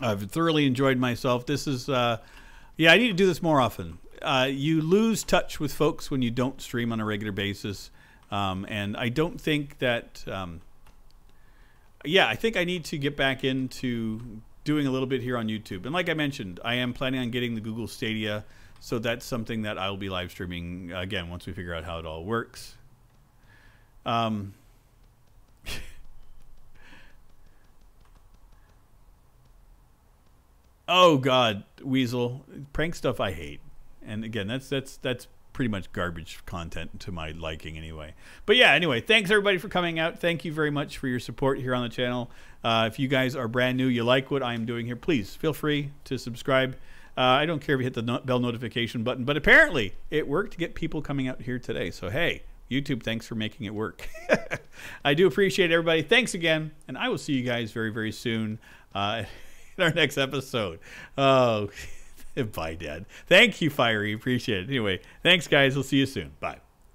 I've thoroughly enjoyed myself. This is... yeah, I need to do this more often. You lose touch with folks when you don't stream on a regular basis. And I don't think that... yeah, I think I need to get back into doing a little bit here on YouTube. And like I mentioned, I am planning on getting the Google Stadia. So that's something that I'll be live streaming, again, once we figure out how it all works. Oh God, Weasel, prank stuff I hate, and again, that's pretty much garbage content to my liking anyway. But yeah, anyway, thanks everybody for coming out. Thank you very much for your support here on the channel. If you guys are brand new, you like what I'm doing here, please feel free to subscribe. I don't care if you hit the bell notification button, but apparently it worked to get people coming out here today. So hey, YouTube, thanks for making it work. I do appreciate everybody. Thanks again, and I will see you guys very, very soon. Our next episode. Oh, bye, Dad. Thank you, Fiery. Appreciate it. Anyway, thanks, guys. We'll see you soon. Bye.